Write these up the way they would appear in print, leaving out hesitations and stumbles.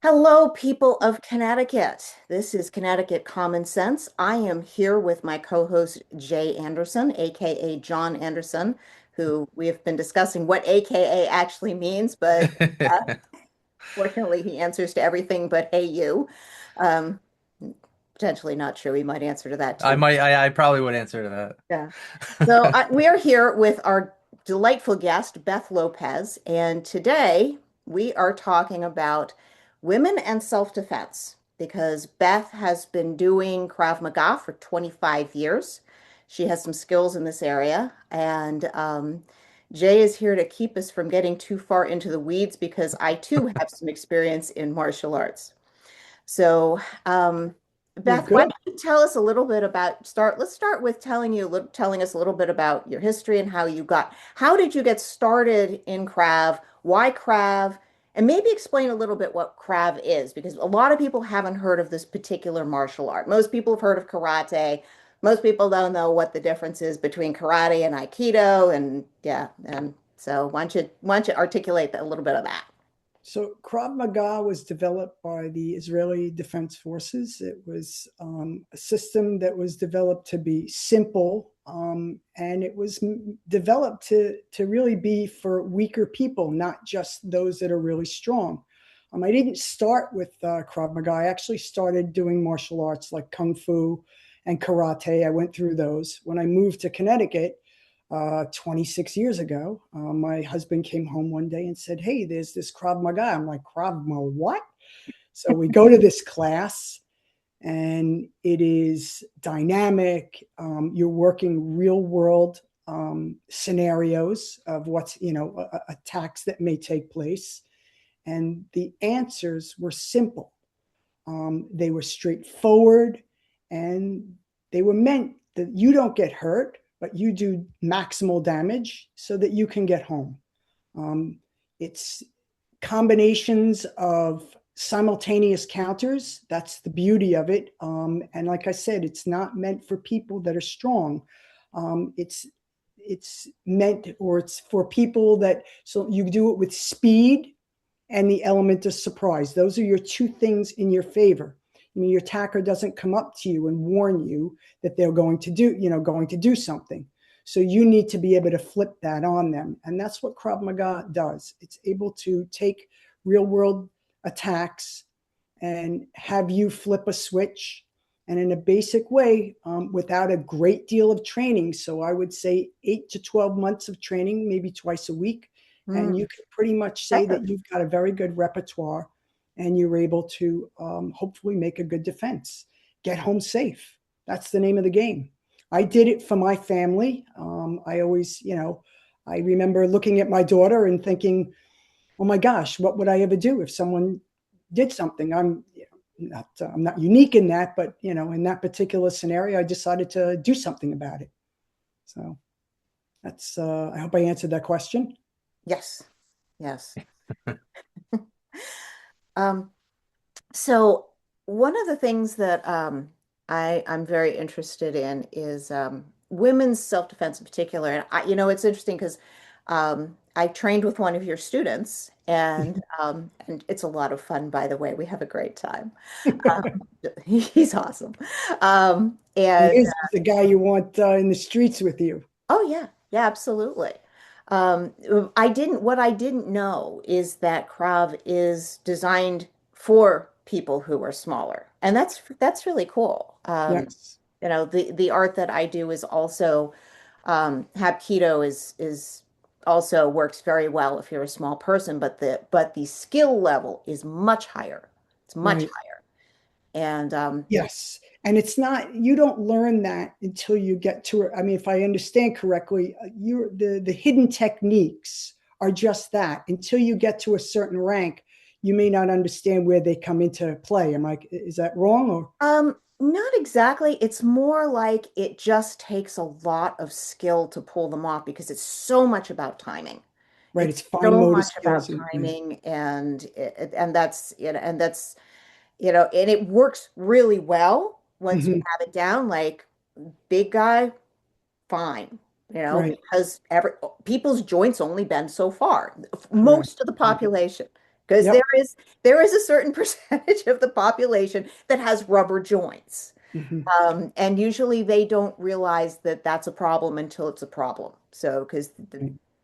Hello, people of Connecticut. This is Connecticut Common Sense. I am here with my co-host Jay Anderson, aka John Anderson, who we have been discussing what AKA actually means, but uh, fortunately he answers to everything but hey you. Um, Potentially not true. He might answer to that I too. might, I probably would answer to Yeah. So that. we are here with our delightful guest, Beth Lopez, and today we are talking about women and self-defense because Beth has been doing Krav Maga for 25 years. She has some skills in this area, and Jay is here to keep us from getting too far into the weeds because I too have some experience in martial arts. So, Well, Beth, why good. don't you tell us a little bit about let's start with telling us a little bit about your history and how did you get started in Krav? Why Krav? And maybe explain a little bit what Krav is, because a lot of people haven't heard of this particular martial art. Most people have heard of karate. Most people don't know what the difference is between karate and Aikido. And yeah, and so why don't you articulate a little bit of that? So Krav Maga was developed by the Israeli Defense Forces. It was a system that was developed to be simple, and it was developed to really be for weaker people, not just those that are really strong. I didn't start with Krav Maga. I actually started doing martial arts like Kung Fu and Karate. I went through those. When I moved to Connecticut, 26 years ago, my husband came home one day and said, "Hey, there's this Krav Maga." I'm like, "Krav Maga, what?" So we go to this class, and it is dynamic. You're working real world scenarios of attacks that may take place. And the answers were simple. They were straightforward, and they were meant that you don't get hurt, but you do maximal damage so that you can get home. It's combinations of simultaneous counters. That's the beauty of it. And like I said, it's not meant for people that are strong. It's meant, or it's for people that, so you do it with speed and the element of surprise. Those are your two things in your favor. I mean, your attacker doesn't come up to you and warn you that they're going to do something. So you need to be able to flip that on them. And that's what Krav Maga does. It's able to take real world attacks and have you flip a switch, and in a basic way, without a great deal of training. So I would say 8 to 12 months of training, maybe twice a week, and Mm, you can pretty much say that effective. you've got a very good repertoire, and you're able to hopefully make a good defense, get home safe. That's the name of the game. I did it for my family. I always, I remember looking at my daughter and thinking, oh my gosh, what would I ever do if someone did something? I'm not unique in that, but in that particular scenario, I decided to do something about it. So that's, I hope I answered that question. Yes. Yes. Um, so one of the things that I'm very interested in is women's self-defense in particular. And it's interesting because I trained with one of your students, and it's a lot of fun, by the way. We have a great time. Um, he's awesome. He And is the guy you want in the streets with you. Oh yeah, yeah, absolutely. What I didn't know is that Krav is designed for people who are smaller. And that's really cool. Yes. The art that I do is also Hapkido is also works very well if you're a small person, but the skill level is much higher. It's much Right. higher. And Yes. And it's not, you don't learn that until you get to it. I mean, if I understand correctly, the hidden techniques are just that. Until you get to a certain rank, you may not understand where they come into play. Is that wrong? Or Not exactly. It's more like it just takes a lot of skill to pull them off because it's so much about timing. right, It's it's fine so motor much skills about and timing and and it works really well once you mhm, have it down. Like big guy, fine, right, because every people's joints only bend so far. correct. Most of the Right. population. because Yep. there is a certain percentage of the population that has rubber joints. Hmm. And usually they don't realize that that's a problem until it's a problem. So, because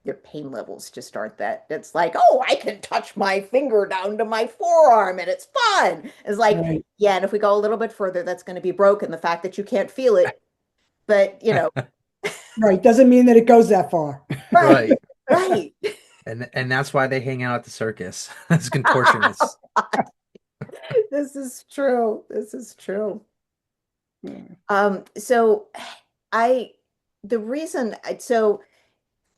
their pain levels just aren't that. It's like, oh, I can touch my finger down to my forearm and it's fun. It's like, Right. yeah, and if we go a little bit further, that's going to be broken. The fact that you can't feel it, but Right. Doesn't mean that it goes that far. right, Right. right. And that's why they hang out at the circus as contortionists. This is true. This is true. Yeah. So I, the reason, so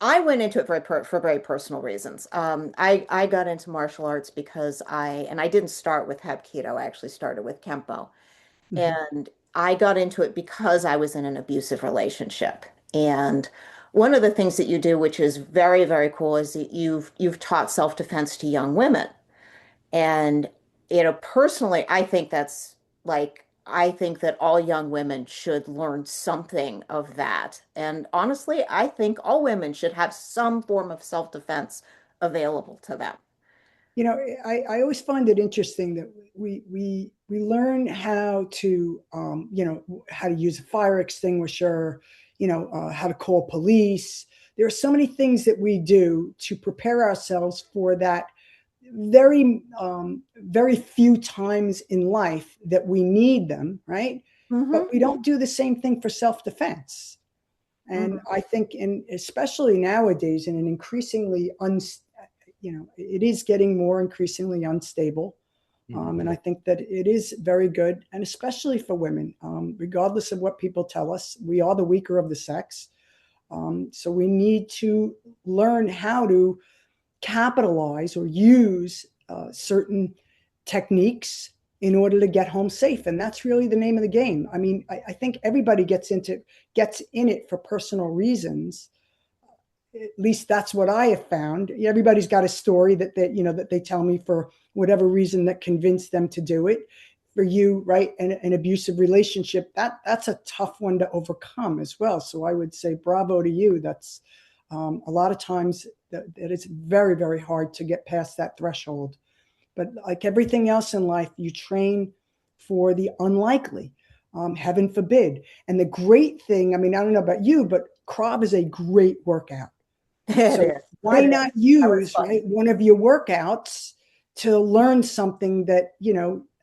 I went into it for very personal reasons. I got into martial arts because and I didn't start with Hapkido. I actually started with Kempo. Mhm. And I got into it because I was in an abusive relationship. And one of the things that you do, which is very, very cool, is that you've taught self-defense to young women. And, personally, I think I think that all young women should learn something of that. And honestly, I think all women should have some form of self-defense available to them. You know, I always find it interesting that we learn how to how to use a fire extinguisher, how to call police. There are so many things that we do to prepare ourselves for that very few times in life that we need them, right? But Hmm. we don't do the same thing for self-defense. And Hmm. I think, especially nowadays, in an increasingly it is getting more increasingly unstable. Mhm. And I think that it is very good, and especially for women, regardless of what people tell us, we are the weaker of the sex. So we need to learn how to capitalize or use certain techniques in order to get home safe. And that's really the name of the game. I mean, I think everybody gets in it for personal reasons. At least that's what I have found. Everybody's got a story that they tell me for whatever reason that convinced them to do it. For you, right, an abusive relationship, that's a tough one to overcome as well. So I would say bravo to you. That's a lot of times that it's very, very hard to get past that threshold. But like everything else in life, you train for the unlikely. Heaven forbid. And the great thing, I mean, I don't know about you, but Krav is a great workout. It So is. why It is. not That was use, fun. right, one of your workouts to learn something that,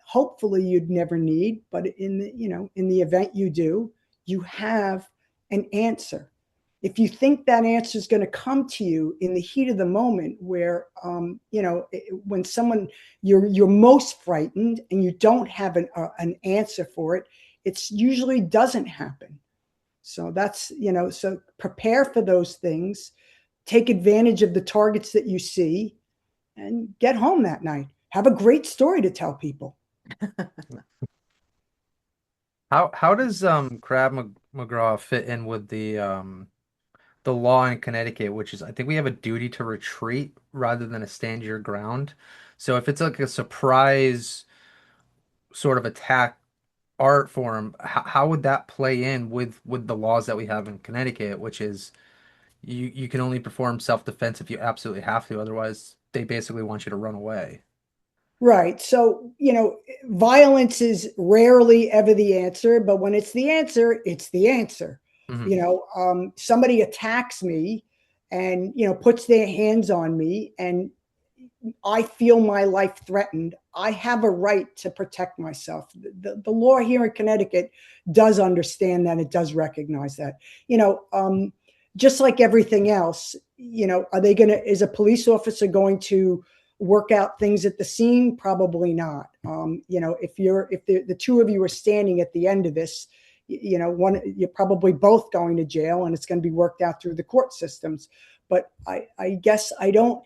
hopefully you'd never need, but in the event you do, you have an answer. If you think that answer is going to come to you in the heat of the moment where, when you're most frightened and you don't have an answer for it, it's usually doesn't happen. So so prepare for those things, take advantage of the targets that you see, and get home that night. Have a great story to tell people. How does McGraw fit in with the law in Connecticut, which is I think we have a duty to retreat rather than a stand your ground. So if it's like a surprise sort of attack art form, how would that play in with the laws that we have in Connecticut, which is you can only perform self-defense if you absolutely have to, otherwise they basically want you to run away. Right. So, violence is rarely ever the answer, but when it's the answer, it's the answer. Hmm. Somebody attacks me and, puts their hands on me and I feel my life threatened. I have a right to protect myself. The law here in Connecticut does understand that. It does recognize that. Just like everything else, is a police officer going to work out things at the scene? Probably not. If the two of you are standing at the end of this, you're probably both going to jail and it's going to be worked out through the court systems. But I guess I don't,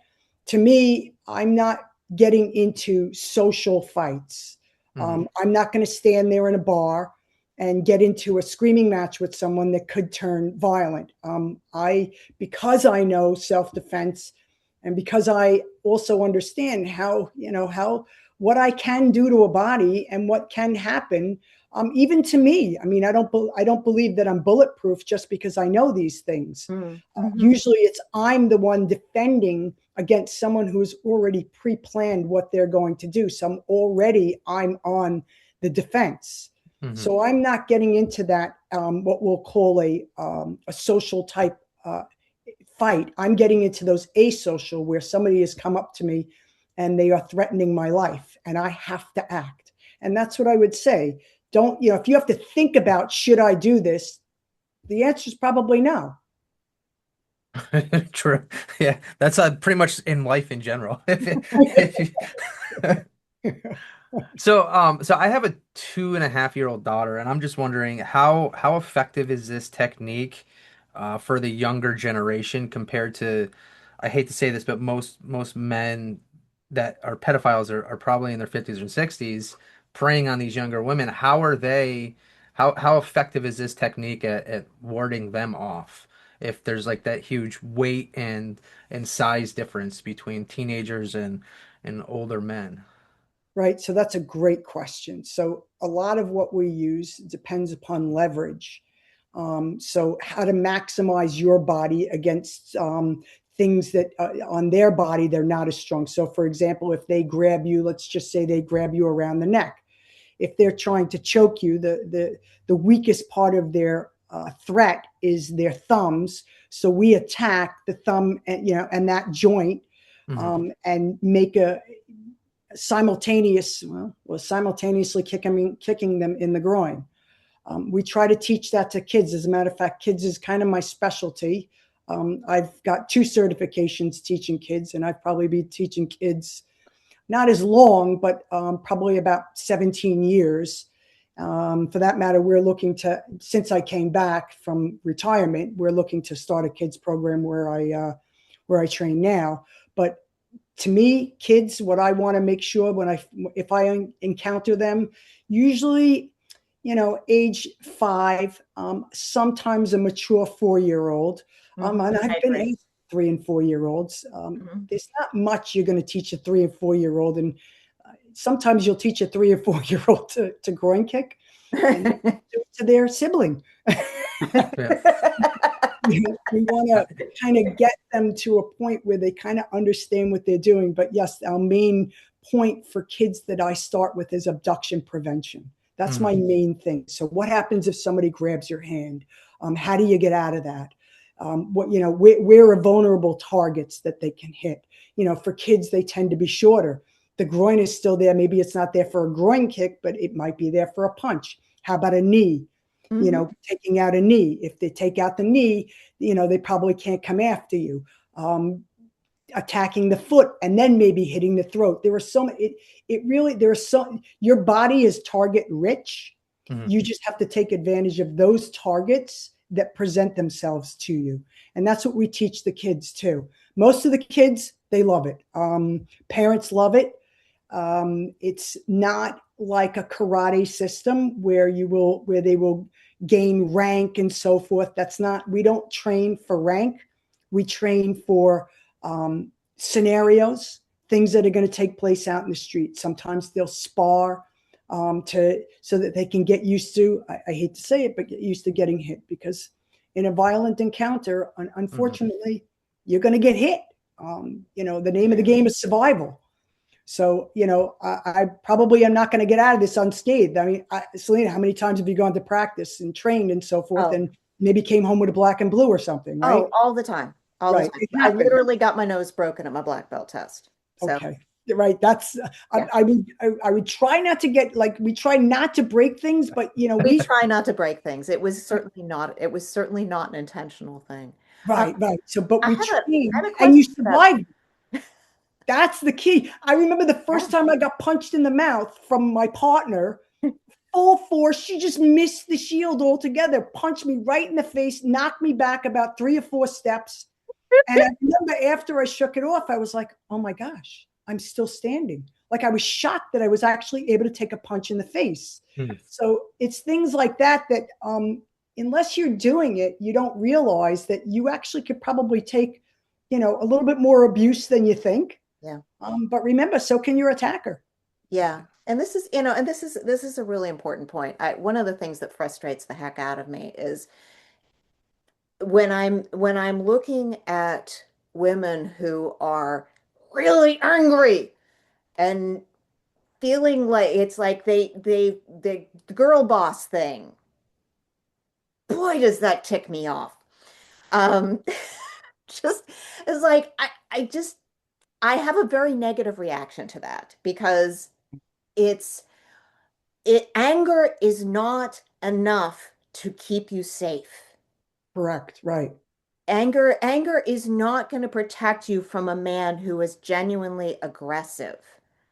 to me, I'm not getting into social fights. Hmm. I'm not going to stand there in a bar and get into a screaming match with someone that could turn violent. Because I know self-defense and because I also understand how what I can do to a body and what can happen, even to me. I mean, I don't believe that I'm bulletproof just because I know these things. Mm-hmm. Usually, it's I'm the one defending against someone who's already pre-planned what they're going to do. So I'm on the defense. Hmm. So I'm not getting into that, what we'll call a social type fight. I'm getting into those asocial where somebody has come up to me and they are threatening my life and I have to act. And that's what I would say. Don't, if you have to think about, should I do this? The answer is probably no. True. Yeah, that's pretty much in life in general. If you, so I have a 2.5-year-old daughter, and I'm just wondering how effective is this technique for the younger generation compared to, I hate to say this, but most men that are pedophiles are probably in their 50s or 60s preying on these younger women. How effective is this technique at warding them off if there's like that huge weight and size difference between teenagers and older men? Right? So that's a great question. So a lot of what we use depends upon leverage. So how to maximize your body against things that on their body they're not as strong. So for example, if they grab you, let's just say they grab you around the neck. If they're trying to choke you, the weakest part of their threat is their thumbs. So we attack the thumb and and that joint, Hmm. and make a simultaneously kicking them in the groin. We try to teach that to kids. As a matter of fact, kids is kind of my specialty. I've got 2 certifications teaching kids, and I've probably been teaching kids not as long, but probably about 17 years. For that matter, since I came back from retirement, we're looking to start a kids program where I train now. But to me, kids, what I want to make sure if I encounter them, usually, age 5, sometimes a mature 4-year-old, and I I've been agree. a 3 and 4-year-olds. Mhm. There's not much you're going to teach a 3 and 4-year-old, and sometimes you'll teach a 3 or 4-year-old to groin kick, and do it to their sibling. Yeah. We want to kind of get them to a point where they kind of understand what they're doing. But yes, our main point for kids that I start with is abduction prevention. That's my Mhm. main thing. So what happens if somebody grabs your hand? How do you get out of that? Where are vulnerable targets that they can hit? For kids, they tend to be shorter. The groin is still there. Maybe it's not there for a groin kick, but it might be there for a punch. How about a knee? Mhm. Taking out a knee. If they take out the knee, they probably can't come after you. Attacking the foot and then maybe hitting the throat. There are so it really there are so Your body is target rich. Mhm. You just have to take advantage of those targets that present themselves to you. And that's what we teach the kids too. Most of the kids, they love it. Parents love it. It's not like a karate system where they will gain rank and so forth. That's not, we don't train for rank. We train for scenarios, things that are going to take place out in the street. Sometimes they'll spar so that they can get used to, I hate to say it, but get used to getting hit, because in a violent encounter, Mhm. unfortunately, you're going to get hit. The name of the game is survival. So, I probably am not going to get out of this unscathed. I mean, Selena, how many times have you gone to practice and trained and so forth, Oh, and maybe came home with a black and blue or something, oh, right? all the time. All the Right. time. It I happens. literally got my nose broken at my black belt test. So, Okay. Right. That's, yeah. I would try not to get, like, we try not to break things, but, We try not to break things. It was certainly not an intentional thing. Um, right, right. So, but I we have a I train have a and you question about, survive. That's the key. I remember the yeah. first time I got punched in the mouth from my partner, full force. She just missed the shield altogether, punched me right in the face, knocked me back about 3 or 4 steps. And I remember after I shook it off, I was like, oh my gosh, I'm still standing. Like, I was shocked that I was actually able to take a punch in the face. Mhm. So it's things like that unless you're doing it, you don't realize that you actually could probably take, a little bit more abuse than you think. Yeah. But remember, so can your attacker. Yeah. And this is a really important point. One of the things that frustrates the heck out of me is when I'm looking at women who are really angry and feeling like it's like the girl boss thing. Boy, does that tick me off. Um, just it's like I have a very negative reaction to that because it's anger is not enough to keep you safe. Correct. Right. Anger is not going to protect you from a man who is genuinely aggressive.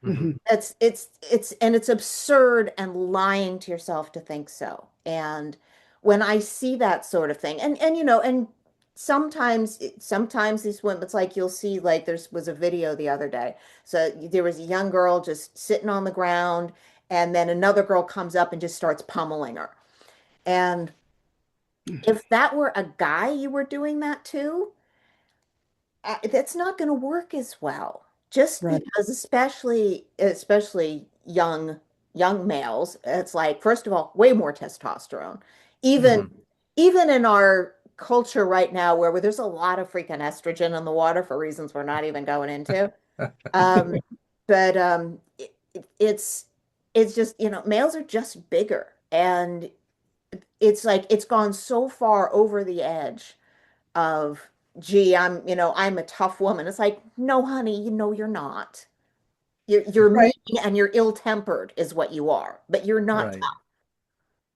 Hmm. Hmm. It's absurd and lying to yourself to think so. And when I see that sort of thing, and sometimes these women, it's like you'll see like there was a video the other day. So there was a young girl just sitting on the ground, and then another girl comes up and just starts pummeling her. And if that were a guy you were doing that to, that's not going to work as well. Just Right. because, especially young males, it's like first of all, way more testosterone. Even Hmm. even in our culture right now, where there's a lot of freaking estrogen in the water for reasons we're not even going into. Um, but it's just males are just bigger, and it's like it's gone so far over the edge of gee, I'm a tough woman. It's like, no, honey, you're not. You're mean Right. and you're ill-tempered is what you are, but you're not Right. tough.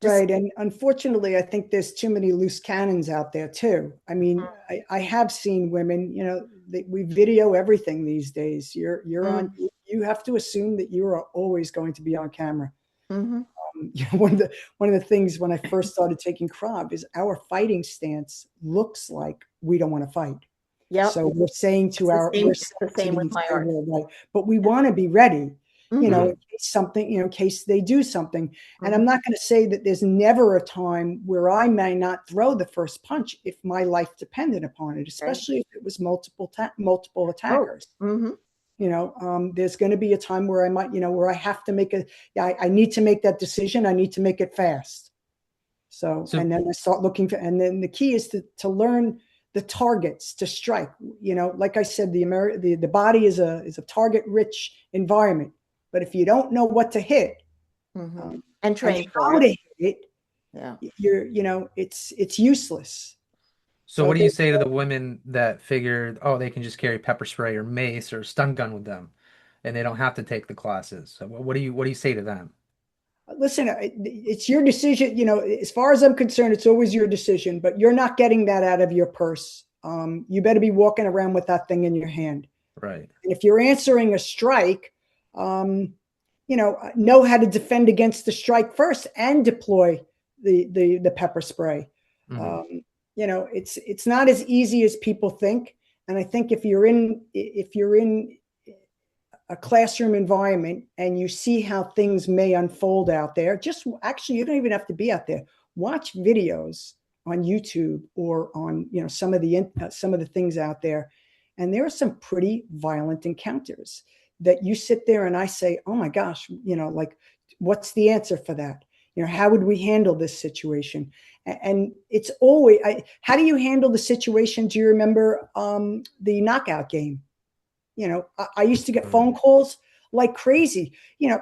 Just Right. And unfortunately, I think there's too many loose cannons out there too. I mean, I have seen women, we video everything these days. You're on, mm, you have to assume that you are always going to be on camera. hmm. One of the things when I first started taking Krav is our fighting stance looks like we don't want to fight. Yep. So we're It's saying the to same the with my entire art. world, like, but we want to be ready, Hmm. in case something, in case they do something. And Hmm. I'm not going to say that there's never a time where I may not throw the first punch if my life depended upon it, Right. especially if it was multiple Oh. attackers. Hmm. There's going to be a time where I might, where I have to I need to make that decision. I need to make it fast. So, So and then I start looking for, and then the key is to learn the targets to strike. Like I said, the body is a target rich environment. But if you don't know what to hit, Hmm. um, And and train for how it. to hit Yeah. it, it's useless. So So what do you there's say to the women that figured, oh, they can just carry pepper spray or mace or stun gun with them, and they don't have to take the classes? So what do you say to them? listen, it's your decision. As far as I'm concerned, it's always your decision, but you're not getting that out of your purse. You better be walking around with that thing in your hand. Right. And if you're answering a strike, um, know how to defend against the strike first and deploy the pepper spray. Hmm. Um, it's not as easy as people think. And I think if you're in a classroom environment and you see how things may unfold out there, just actually you don't even have to be out there. Watch videos on YouTube or on some of the things out there, and there are some pretty violent encounters that you sit there and I say, oh my gosh, like what's the answer for that? How would we handle this situation? And it's always, how do you handle the situation? Do you remember the knockout game? I used to get phone calls like crazy.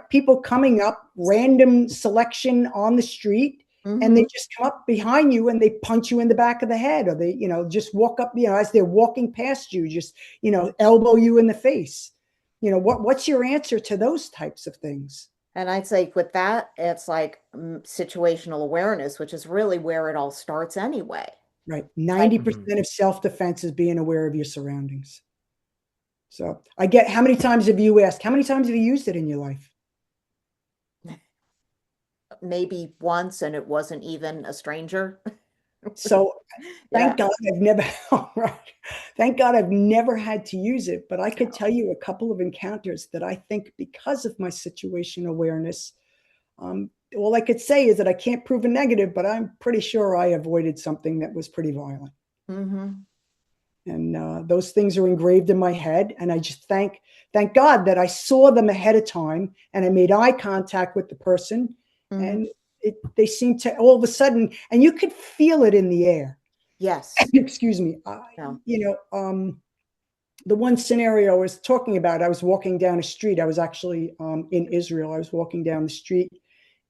People coming up, random selection on the street, and they Hmm. just come up behind you and they punch you in the back of the head, or they, just walk up, as they're walking past you, just, elbow you in the face. What's your answer to those types of things? And I'd say with that, it's like situational awareness, which is really where it all starts anyway. Right. It's like 90% of self-defense is being aware of your surroundings. So I get, how many times have you asked, how many times have you used it in your life? maybe once and it wasn't even a stranger. So Yeah. thank God I've never, right. Thank God I've never had to use it, but I could Yeah. tell you a couple of encounters that I think because of my situation awareness, all I could say is that I can't prove a negative, but I'm pretty sure I avoided something that was pretty violent. Hmm. And those things are engraved in my head. And I just thank God that I saw them ahead of time and I made eye contact with the person. Hmm. And they seemed to all of a sudden, and you could feel it in the air. Yes. Excuse me. No. the one scenario I was talking about, I was walking down a street. I was actually in Israel. I was walking down the street,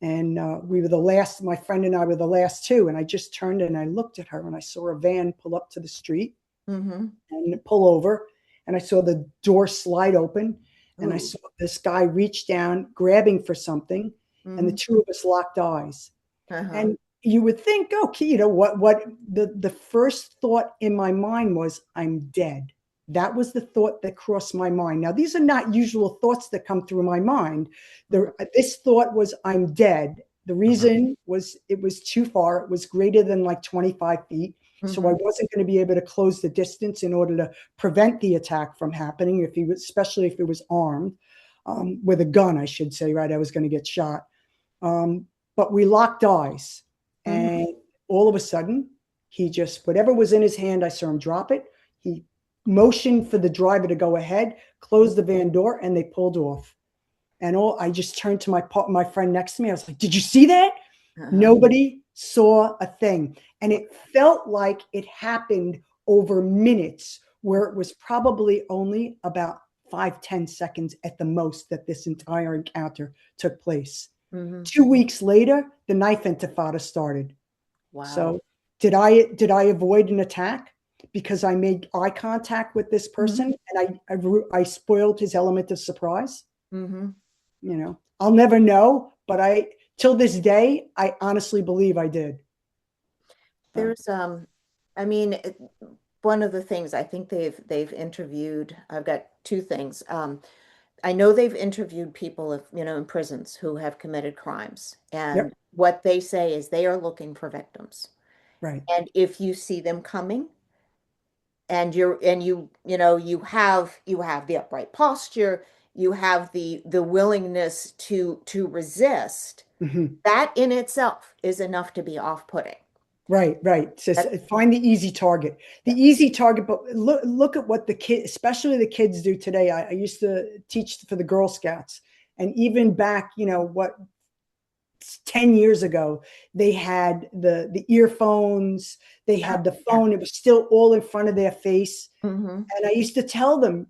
and we were the last, my friend and I were the last two. And I just turned and I looked at her and I saw a van pull up to the street Mm-hmm. and pull over. And I saw the door slide open and I Ooh. saw this guy reach down, grabbing for something. And the Mm-hmm. two of us locked eyes. Uh-huh. And you would think, okay, you know, what the first thought in my mind was, I'm dead. That was the thought that crossed my mind. Now, these are not usual thoughts that come through my mind. This thought was, I'm dead. The Mhm. reason was it was too far. It was greater than like 25 feet. So I Mm-hmm. wasn't going to be able to close the distance in order to prevent the attack from happening, if he was, especially if it was armed, with a gun, I should say, right? I was going to get shot. But we locked eyes. Mm-hmm. And all of a sudden, he just, whatever was in his hand, I saw him drop it. He motioned for the driver to go ahead, closed the van door, and they pulled off. And I just turned to my friend next to me. I was like, did you see that? Uh-huh. Nobody saw a thing. And it felt like it happened over minutes, where it was probably only about 5-10 seconds at the most that this entire encounter took place. Mm-hmm. 2 weeks later, the knife intifada started. Wow. So did I avoid an attack because I made eye contact with this Mm-hmm. person and I spoiled his element of surprise? Mm-hmm. You know, I'll never know, but till this day, I honestly believe I did. So, There's I mean one of the things I think they've interviewed, I've got two things. I know they've interviewed people if, in prisons who have committed crimes, and yep, what they say is they are looking for victims. right. And if you see them coming and you have the upright posture, you have the willingness to resist, Mhm. that in itself is enough to be off-putting. Right, right. So That, find the easy target. The yeah. easy target, but look at what the kids, especially the kids, do today. I used to teach for the Girl Scouts, and even back, 10 years ago, they had the earphones, they Oh, had the yeah. phone, it was still all in front of their face. Hmm. And I used to tell them,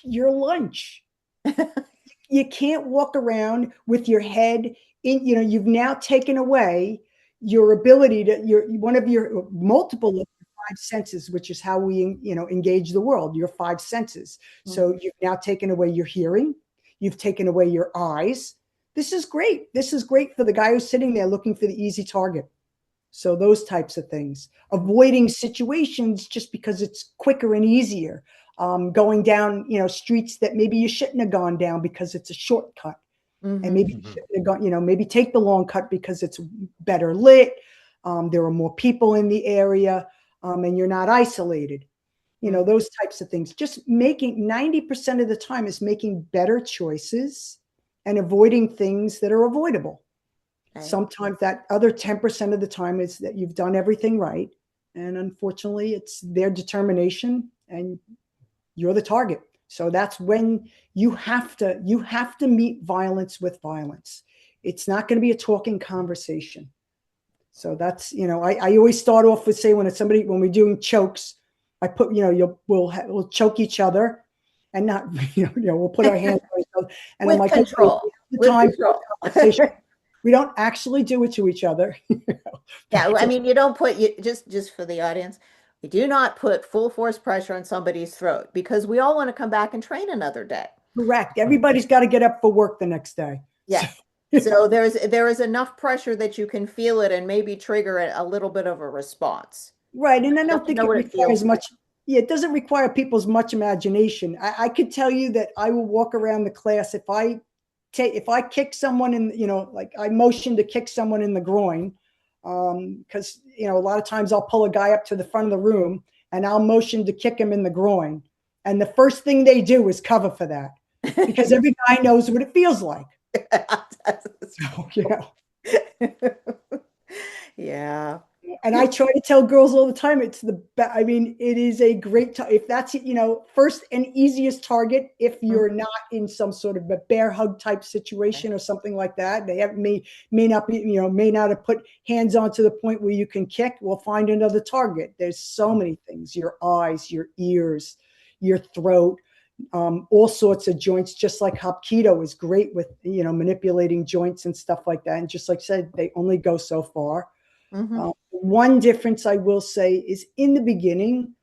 your lunch. You can't walk around with your head in, you've now taken away your ability to one of your multiple of your five senses, which is how we engage the world, your five senses. Hmm. So you've now taken away your hearing, you've taken away your eyes. This is great. This is great for the guy who's sitting there looking for the easy target. So those types of things, avoiding situations just because it's quicker and easier. Going down, streets that maybe you shouldn't have gone down because it's a shortcut, and Hmm. maybe you Mhm. shouldn't have gone, maybe take the long cut because it's better lit. There are more people in the area, and you're not isolated. Those types of things. Just making 90% of the time is making better choices and avoiding things that are avoidable. Okay. Sometimes that other 10% of the time is that you've done everything right. And unfortunately, it's their determination and you're the target. So that's when you have to meet violence with violence. It's not going to be a talking conversation. So that's, I always start off with say when when we're doing chokes, I put, we'll choke each other and not, we'll put our hands on each other. And I'm With like, okay, we control, have the with time for control. a conversation. We don't actually do it to each other. Yeah, I Just mean, you don't put you just for the audience, we do not put full force pressure on somebody's throat because we all want to come back and train another day. correct. Everybody's got to get up for work the next day. So, Yes. So there is enough pressure that you can feel it and maybe trigger a little bit of a response. right. And I You have don't to think know it what it requires feels like. much. Yeah, it doesn't require people's much imagination. I could tell you that I will walk around the class if I kick someone in, like I motion to kick someone in the groin, because a lot of times I'll pull a guy up to the front of the room and I'll motion to kick him in the groin, and the first thing they do is cover for that because every guy knows what it feels like. So, Yeah. and I try to tell girls all the time, it's I mean, it is a great time. If that's, first and easiest target, if you're Mhm. not in some sort of a bear hug type situation or something like that, they may not be, may not have put hands on to the point where you can kick. We'll find another target. There's so many things, your eyes, your ears, your throat, all sorts of joints, just like Hapkido is great with, manipulating joints and stuff like that. And just like I said, they only go so far. Mm-hmm. One difference I will say is in the beginning,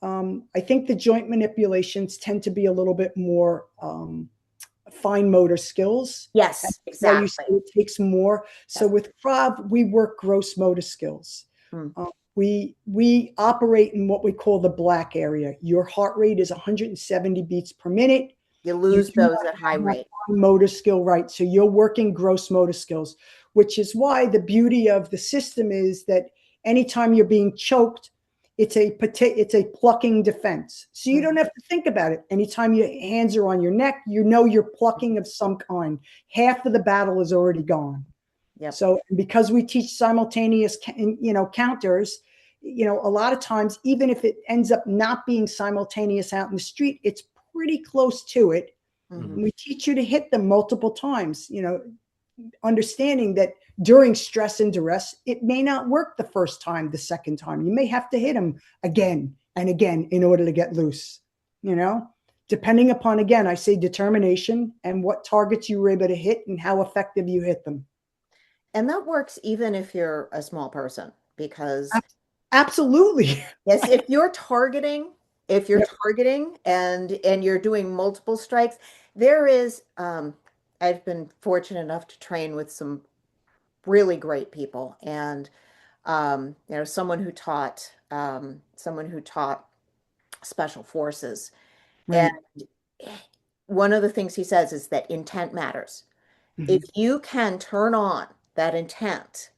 I think the joint manipulations tend to be a little bit more fine motor skills. Yes, That's why you say exactly. it takes more. So Yep. with Krav, we work gross motor skills. Mm. We operate in what we call the black area. Your heart rate is 170 beats per minute. You You lose do those not at high have that rate. fine motor skill, right? So you're working gross motor skills, which is why the beauty of the system is that anytime you're being choked, it's a plucking defense. So you don't Mhm. have to think about it. Anytime your hands are on your neck, you're plucking of some kind. Half of the battle is already gone. Yep. So because we teach simultaneous, counters, a lot of times, even if it ends up not being simultaneous out in the street, it's pretty close to it. Mhm. We teach you to hit them multiple times, understanding that during stress and duress, it may not work the first time, the second time. You may have to hit them again and again in order to get loose, depending upon, again, I say determination and what targets you were able to hit and how effective you hit them. And that works even if you're a small person, because Absolutely. yes, if you're Yep. targeting and you're doing multiple strikes, there is I've been fortunate enough to train with some really great people, and someone who taught special forces. And Right. one of the things he says is that intent matters. If Mhm. you can turn on that intent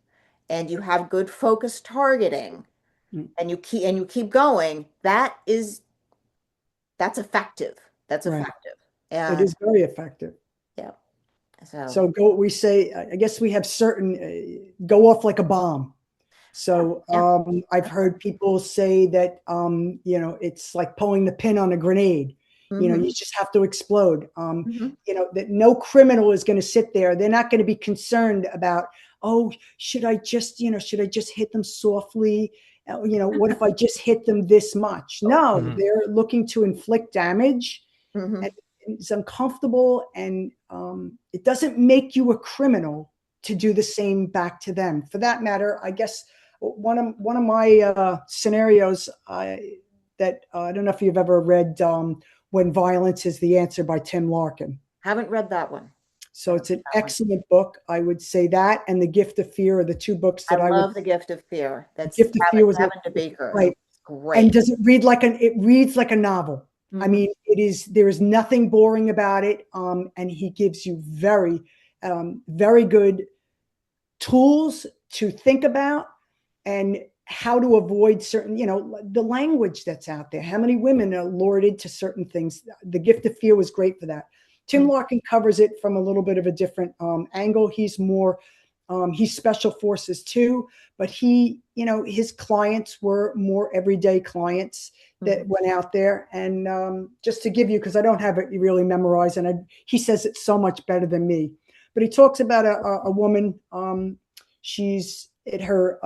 and you have good focus targeting Mm. and you keep going, that's effective. That's Right. effective. It And is very effective. yeah, so So we say, I guess we have certain, go off like a bomb. yeah, So yeah. I've heard people say that, it's like pulling the pin on a grenade. Hmm. You just have to explode. Hmm. That no criminal is going to sit there. They're not going to be concerned about, oh, should I just hit them softly? What if I just hit them this much? No, Mhm. they're looking to inflict damage, Hmm. and it's uncomfortable, and it doesn't make you a criminal to do the same back to them. For that matter, I guess one of my scenarios, that I don't know if you've ever read, "When Violence is the Answer" by Tim Larkin. Haven't read that one. So Haven't it's read an that one. excellent book. I would say that, and The Gift of Fear are the two books I that I would. love The Gift of Fear. That's Gift of Fear was Kevin DeBaker. right. It's And great. does it read like it reads like a novel. I Hmm. mean, there is nothing boring about it. And he gives you very good tools to think about, and how to avoid certain, the language that's out there. How many women are lured into certain things? The Gift of Fear was great for that. Tim Larkin covers it from a little bit of a different angle. He's special forces too, but his clients were more everyday clients Hmm. that went out there. And just to give you, because I don't have it really memorized, and he says it so much better than me. But he talks about a woman. She's at her.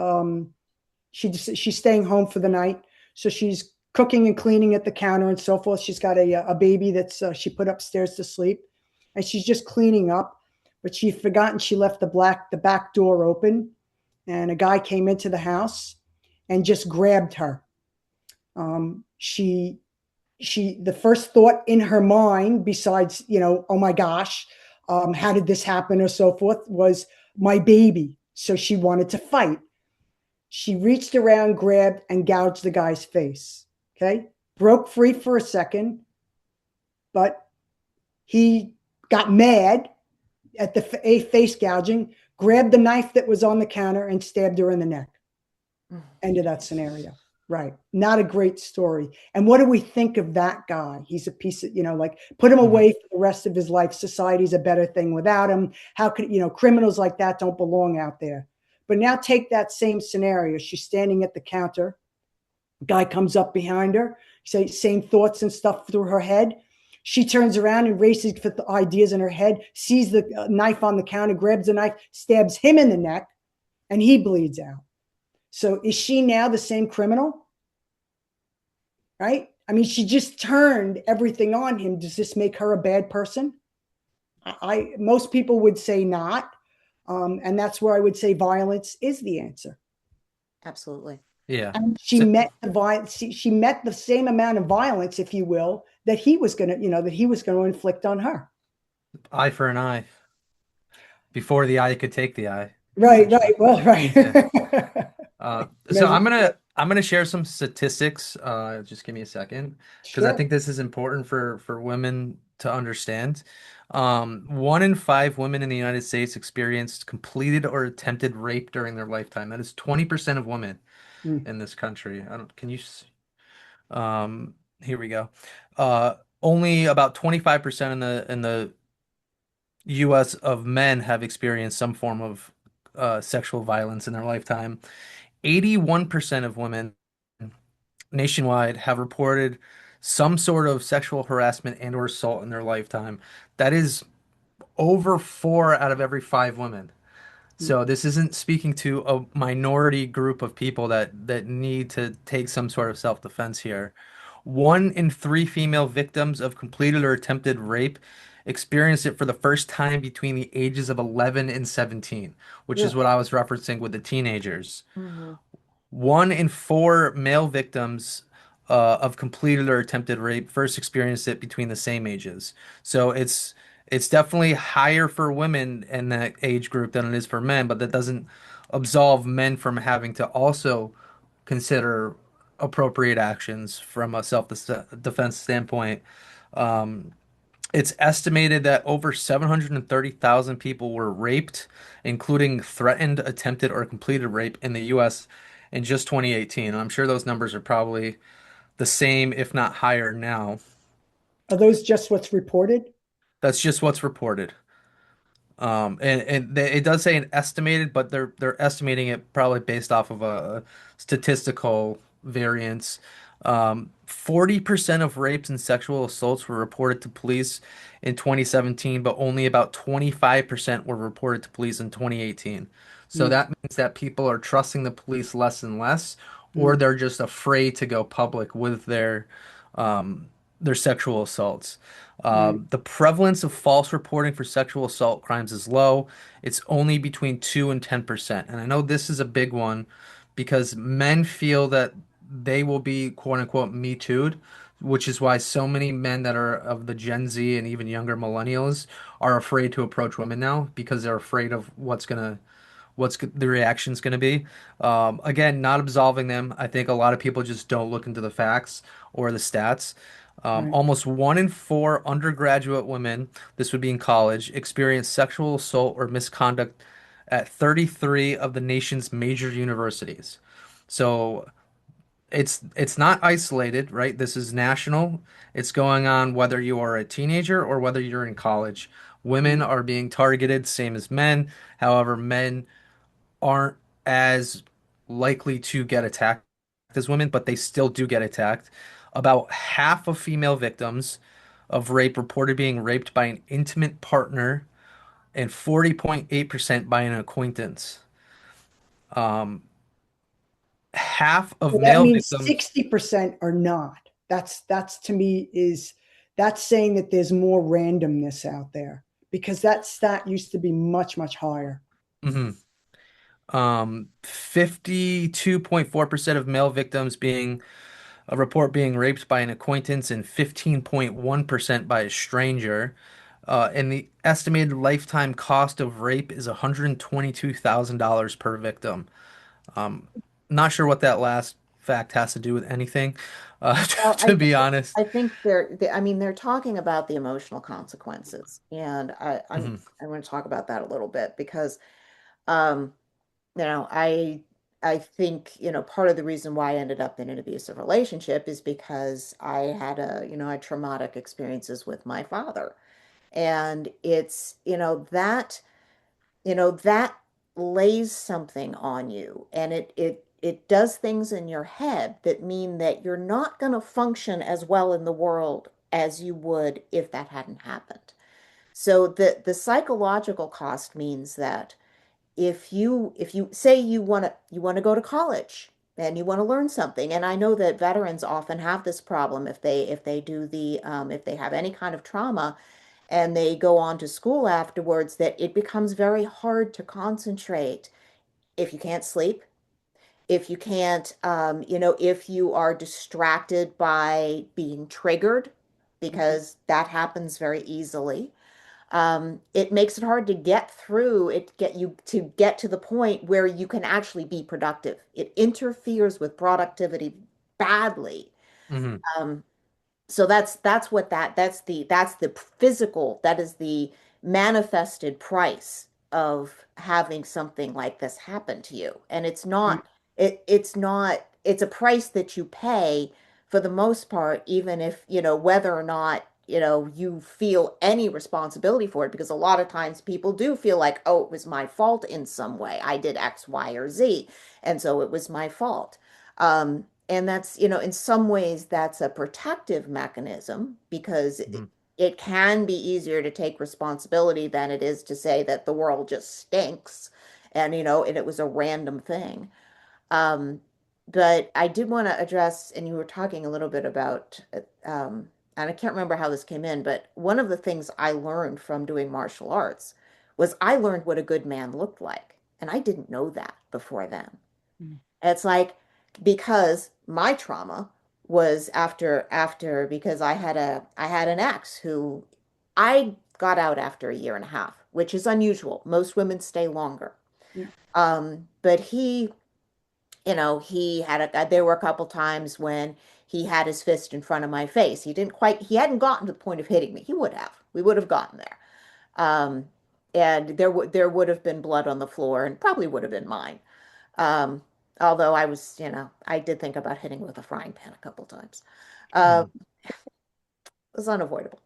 She's staying home for the night, so she's cooking and cleaning at the counter and so forth. She's got a baby that's she put upstairs to sleep, and she's just cleaning up. But she'd forgotten she left the back door open, and a guy came into the house and just grabbed her. She the first thought in her mind, besides, oh my gosh, how did this happen or so forth, was my baby. So she wanted to fight. She reached around, grabbed, and gouged the guy's face. Okay. Broke free for a second, but he got mad at the face gouging, grabbed the knife that was on the counter, and stabbed her in the neck. End of that scenario. Right. Not a great story. And what do we think of that guy? He's a piece of, like, put him Mhm. away for the rest of his life. Society's a better thing without him. How could, criminals like that don't belong out there. But now take that same scenario. She's standing at the counter. Guy comes up behind her, same thoughts and stuff through her head. She turns around and races for the ideas in her head, sees the knife on the counter, grabs the knife, stabs him in the neck, and he bleeds out. So is she now the same criminal? Right? I mean, she just turned everything on him. Does this make her a bad person? Most people would say not. And that's where I would say violence is the answer. Absolutely. Yeah. And she So met the violence. She met the same amount of violence, if you will, that he was going to, that he was going to inflict on her. eye for an eye before the eye could take the eye, Right, essentially. right. Well, right. Yeah. So Measure- I'm gonna share some statistics. Just give me a second, because I Sure. think this is important for women to understand. 1 in 5 women in the United States experienced completed or attempted rape during their lifetime. That is 20% of women Mm. in this country. I don't, can you here we go. Uh, Only about 25% in the US of men have experienced some form of sexual violence in their lifetime. 81% of women nationwide have reported some sort of sexual harassment and or assault in their lifetime. That is over 4 out of every 5 women. So this isn't speaking to a minority group of people that need to take some sort of self-defense here. 1 in 3 female victims of completed or attempted rape experienced it for the first time between the ages of 11 and 17, which is Really? what I was referencing with the teenagers. Hmm. 1 in 4 male victims of completed or attempted rape first experienced it between the same ages. So it's definitely higher for women in that age group than it is for men, but that doesn't absolve men from having to also consider appropriate actions from a self-defense standpoint. Um, it's estimated that over 730,000 people were raped, including threatened, attempted, or completed rape in the US in just 2018. I'm sure those numbers are probably the same, if not higher now. Are those just what's reported? That's just what's reported. It does say an estimated, but they're estimating it probably based off of a statistical variance. 40% of rapes and sexual assaults were reported to police in 2017, but only about 25% were reported to police in 2018. So Mm, that means that people are trusting the police less and less, or mm, they're just afraid to go public with their sexual assaults. right. The prevalence of false reporting for sexual assault crimes is low. It's only between 2 and 10%. And I know this is a big one because men feel that they will be quote unquote me too'd, which is why so many men that are of the Gen Z and even younger millennials are afraid to approach women now because they're afraid of the reaction's going to be. Again, not absolving them. I think a lot of people just don't look into the facts or the stats. Right. Almost 1 in 4 undergraduate women, this would be in college, experience sexual assault or misconduct at 33 of the nation's major universities. So it's not isolated, right? This is national. It's going on whether you are a teenager or whether you're in college. Women Mm. are being targeted, same as men. However, men aren't as likely to get attacked as women, but they still do get attacked. About half of female victims of rape reported being raped by an intimate partner and 40.8% by an acquaintance. Um, Half of Well, that male means victims, 60% are not. That's to me is that's saying that there's more randomness out there because that stat used to be much, much higher. mhm. 52.4% of male victims being a report being raped by an acquaintance and 15.1% by a stranger. And the estimated lifetime cost of rape is $122,000 per victim. Um, Not sure what that last fact has to do with anything, Well, to be honest. I think I mean, they're talking about the emotional consequences, and Mhm, I'm going to talk about that a little bit because, um, you know, I think, part of the reason why I ended up in an abusive relationship is because I had I had traumatic experiences with my father, and it's, that lays something on you, and it does things in your head that mean that you're not going to function as well in the world as you would if that hadn't happened. So the psychological cost means that if you say you want to go to college and you want to learn something. And I know that veterans often have this problem if they do the if they have any kind of trauma and they go on to school afterwards, that it becomes very hard to concentrate if you can't sleep, if you can't, if you are distracted by being triggered, because that happens very easily. It makes it hard to get through it, get you to get to the point where you can actually be productive. It interferes with productivity badly. Hmm. Um, so that's what that's the physical, that is the manifested price of having something like this happen to you. And Right. it's not it's a price that you pay for the most part, even if, whether or not, you feel any responsibility for it, because a lot of times people do feel like, oh, it was my fault in some way. I did X, Y, or Z, and so it was my fault. And that's, in some ways, that's a protective mechanism, because Hmm. it can be easier to take responsibility than it is to say that the world just stinks and, and it was a random thing. Um, but I did want to address, and you were talking a little bit about, and I can't remember how this came in, but one of the things I learned from doing martial arts was I learned what a good man looked like. And I didn't know that before then. Mm. It's like, because my trauma was because I had an ex who I got out after a year and a half, which is unusual. Most women stay longer. Yeah. But he had there were a couple times when he had his fist in front of my face. He hadn't gotten to the point of hitting me. He would have. We would have gotten there. Um, and there would have been blood on the floor, and probably would have been mine. Um, Although I did think about hitting with a frying pan a couple times. Hmm. It was unavoidable.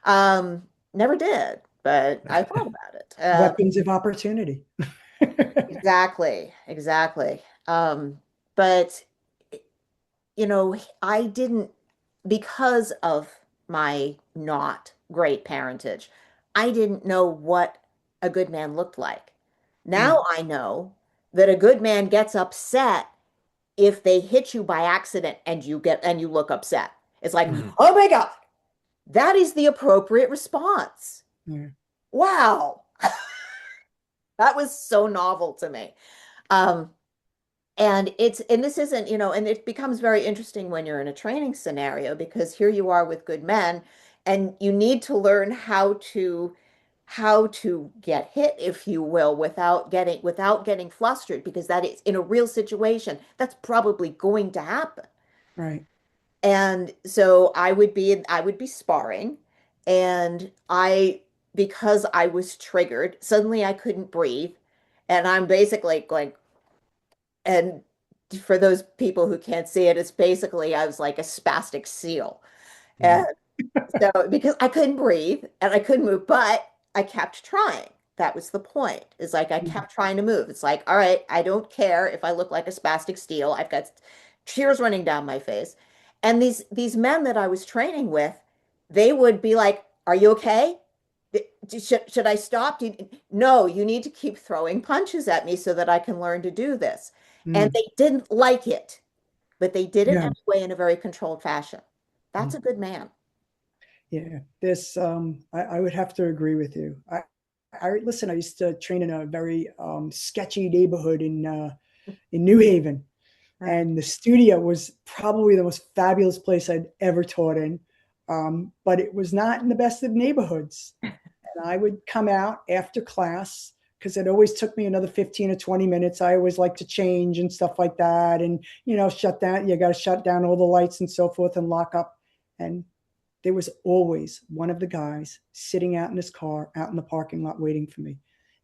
Um, Never did, but I thought about it. Weapons of opportunity. Exactly, exactly. But I didn't, because of my not great parentage, I didn't know what a good man looked like. Mm. Now I know that a good man gets upset if they hit you by accident and you look upset. It's like, Hmm. oh my God, that is the appropriate response. Yeah. Wow. That was so novel to me. Um, and this isn't, and it becomes very interesting when you're in a training scenario, because here you are with good men, and you need to learn how to get hit, if you will, without getting flustered, because that is, in a real situation, that's probably going to happen. Right. And so I would be sparring, and because I was triggered, suddenly I couldn't breathe, and I'm basically going, and for those people who can't see it, it's basically I was like a spastic seal. Hmm. And so, because I couldn't breathe and I couldn't move, but I kept trying. That was the point. It's like I Mm. kept trying to move. It's like, all right, I don't care if I look like a spastic steel. I've got tears running down my face. And these men that I was training with, they would be like, "Are you okay? Should I stop? No, you need to keep throwing punches at me so that I can learn to do this." And Mm. they didn't like it, but they did it Yeah. anyway in a very controlled fashion. That's Mm. a good man. Yeah. I would have to agree with you. Listen, I used to train in a very sketchy neighborhood in New Haven, Uh, and the studio was probably the most fabulous place I'd ever taught in. But it was not in the best of neighborhoods. And I would come out after class because it always took me another 15 or 20 minutes. I always like to change and stuff like that. And, shut down, you got to shut down all the lights and so forth and lock up. And there was always one of the guys sitting out in his car out in the parking lot waiting for me.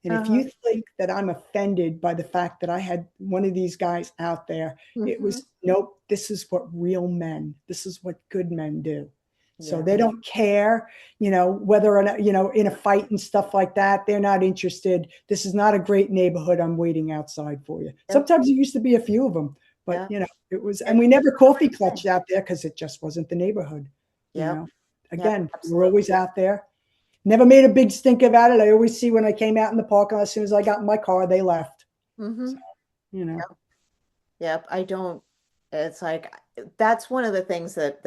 And if uh, you think that I'm offended by the fact that I had one of these guys out there, it mhm. was nope, this is what real men, this is what good men do. So Yeah. they don't care, whether or not, in a fight and stuff like that, they're not interested. This is not a great neighborhood. I'm waiting outside for you. Yep. Sometimes it used to be a few of them, but Yeah. it was, and It's we never the coffee right thing. clutched out there because it just wasn't the neighborhood you Yep. know Yep. again, we were Absolutely. always out there. Never made a big stink about it. I always see when I came out in the parking lot, as soon as I got in my car, they left. Hmm. So, you know, Yep. Yep. I don't, it's like, that's one of the things that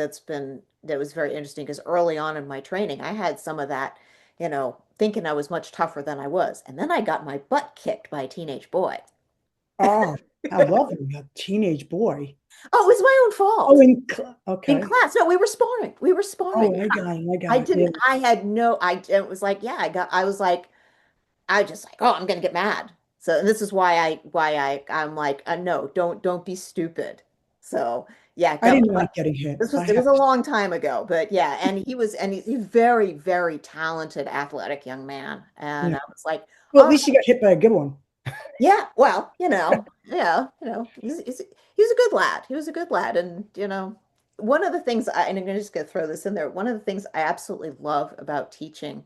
was very interesting because early on in my training, I had some of that, thinking I was much tougher than I was. And then I got my butt kicked by a teenage boy. Oh, how lovely. A teenage boy. Oh, it was my own Oh, fault. In okay. class. No, we were sparring. We were sparring. Oh, I got it. I I got it. Yeah. didn't, I had no, it was like, yeah, I was like, I just like, oh, I'm gonna get mad. So and this is I'm like, no, don't be stupid. So yeah, I that didn't like getting hit. I it was have a to. long time ago, but yeah, and he's very, very talented, athletic young man. And Yeah. I was like, Well, at oh least you got hit by a good one. yeah, well, yeah, he's a good lad. He was a good lad, and one of the things and I'm just gonna throw this in there. One of the things I absolutely love about teaching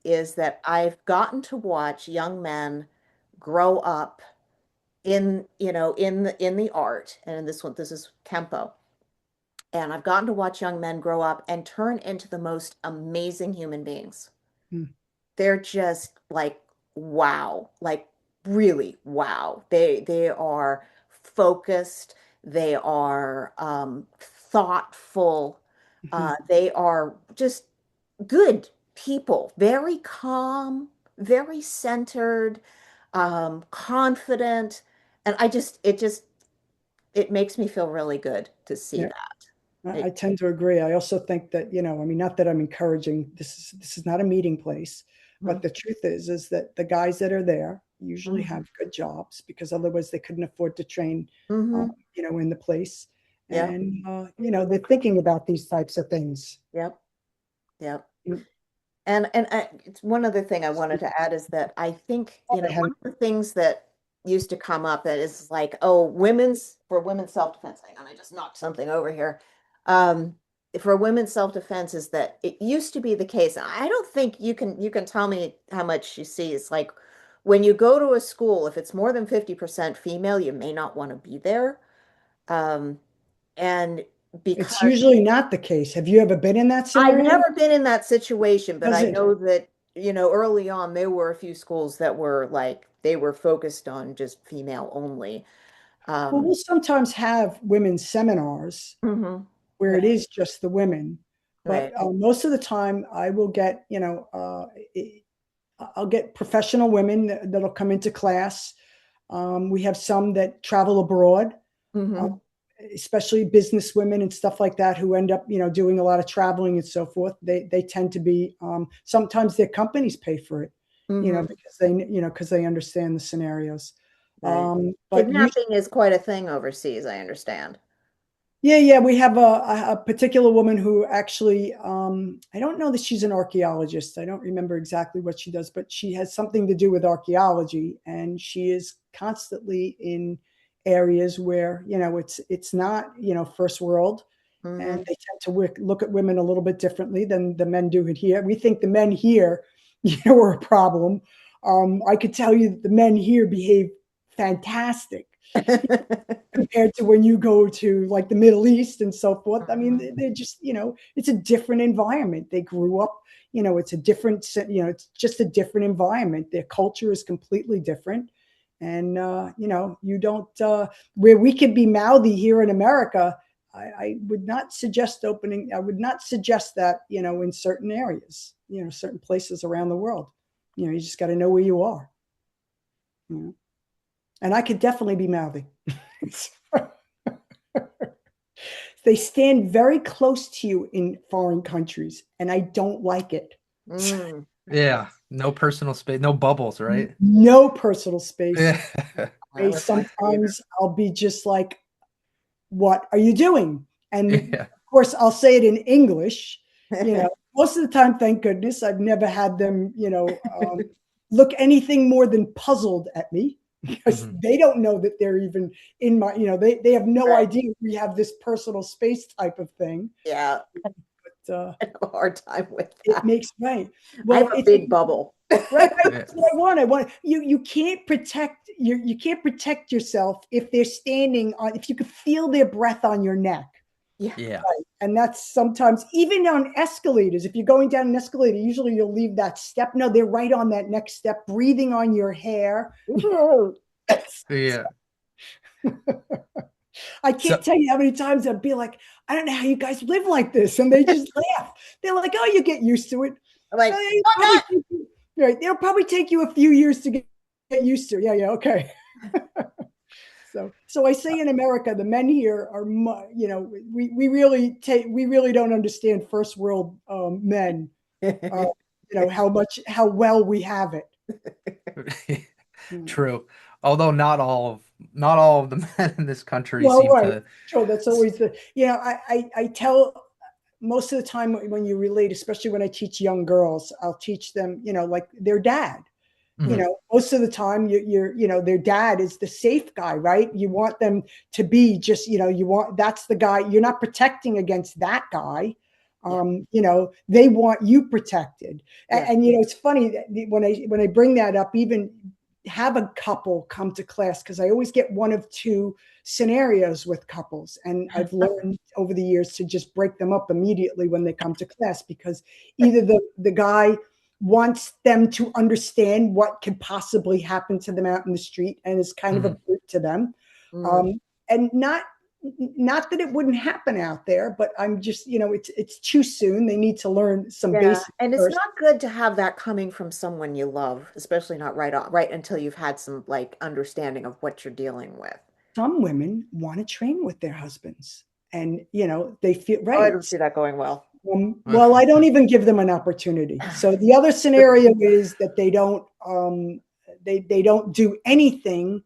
is that I've gotten to watch young men grow up in the art, and this is Kempo. And I've gotten to watch young men grow up and turn into the most amazing human beings. Hmm. They're just like, wow, like really wow. They are focused, they are thoughtful, Mhm. they are just good people, very calm, very centered, confident. And it makes me feel really good to see Yeah. that. I It, tend to agree. I also think that, I mean, not that I'm encouraging, this is not a meeting place, but the truth is that the guys that are there usually mm-hmm, have good jobs because otherwise they couldn't afford to train, mm-hmm, in the place. yep, And, they're thinking about these types of things. yep, yep. Mm. It's one other thing I wanted to add is that I think, one of the things that used to come up that is like, oh, women's self-defense. Hang on, I just knocked something over here. Um, for women's self-defense is that it used to be the case. And I don't think you can tell me how much you see. It's like when you go to a school, if it's more than 50% female, you may not want to be there. Um, and It's because usually not the case. Have you ever been in that I've scenario? never been in that situation, but Does I it? know that, early on there were a few schools that were like they were focused on just female only. Well, Um, we'll sometimes have women's seminars mhm. where it Right, is just the women. But right. most of the time, I will get, I'll get professional women that'll come into class. We have some that travel abroad, uh, Hmm. especially business women and stuff like that who end up, doing a lot of traveling and so forth. They tend to be, sometimes their companies pay for it, Hmm. because they understand the scenarios. Right. But usually, Kidnapping is quite a thing overseas, I understand. yeah, yeah, we have a particular woman who actually, I don't know that she's an archaeologist. I don't remember exactly what she does, but she has something to do with archaeology, and she is constantly in areas where, it's not, first world, and Hmm. they tend to look at women a little bit differently than the men do it here. We think the men here, are a problem. I could tell you that the men here behave fantastic compared to when you go to like the Middle East and so forth. I mean, they're just, it's a different environment. They grew up, it's a different, it's just a different environment. Their culture is completely different. And, you don't, where we could be mouthy here in America, I would not suggest I would not suggest that, in certain areas, certain places around the world. You just got to know where you are. You know? And I could definitely be mouthy. They stand very close to you in foreign countries, and I don't like it. Mm. Yeah, no personal space, no bubbles, right? No personal space. Yeah. That was my favorite. Sometimes I'll be just like, "What are you doing?" And Yeah. of course, I'll say it in English. Most of the time, thank goodness, I've never had them, look anything more than puzzled at me because Mhm. they don't know that they're even in my, they have no Right. idea we have this personal space type of thing. Yeah, But I have a hard time with it that. makes right. I have Well, a it's big bubble. right. Yeah. That's what I want. I want you can't protect you can't protect yourself if they're standing on if you could feel their breath on your neck. Yeah. Yeah. And that's sometimes even on escalators. If you're going down an escalator, usually you'll leave that step. No, they're right on that next step, breathing on your hair. Ooh. Yeah. I So can't tell you how many times I'd be like, I don't know how you guys live like this. And they just laugh. They're like, oh, you get used to it. I'm like, Oh, oh, right. It'll probably take you a few years to get used to. Yeah, yeah, okay. So I say in America, the men here are, we really we really don't understand first world men. Uh, not. how well we have it. Mm. true. Although not all of the men in this country Well, seem right. to. Sure. That's always I tell most of the time when you relate, especially when I teach young girls, I'll teach them, like their dad. Mhm. Most of the time their dad is the safe guy, right? You want them to be just, that's the guy. You're not protecting against that guy. Yeah. They want you protected. Yeah. It's funny that when I bring that up, even have a couple come to class, because I always get one of two scenarios with couples, and I've learned over the years to just break them up immediately when they come to class, because either the guy wants them to understand what could possibly happen to them out in the street and is kind of a Mhm. brute to them, Mm. and not that it wouldn't happen out there, but I'm just, it's too soon. They need to learn some Yeah. basics And it's first. not good to have that coming from someone you love, especially not right until you've had some like understanding of what you're dealing with. Some women want to train with their husbands, and they feel Oh, I right. don't see that going well. Well, I don't even give them an opportunity. So the other scenario is that they don't do anything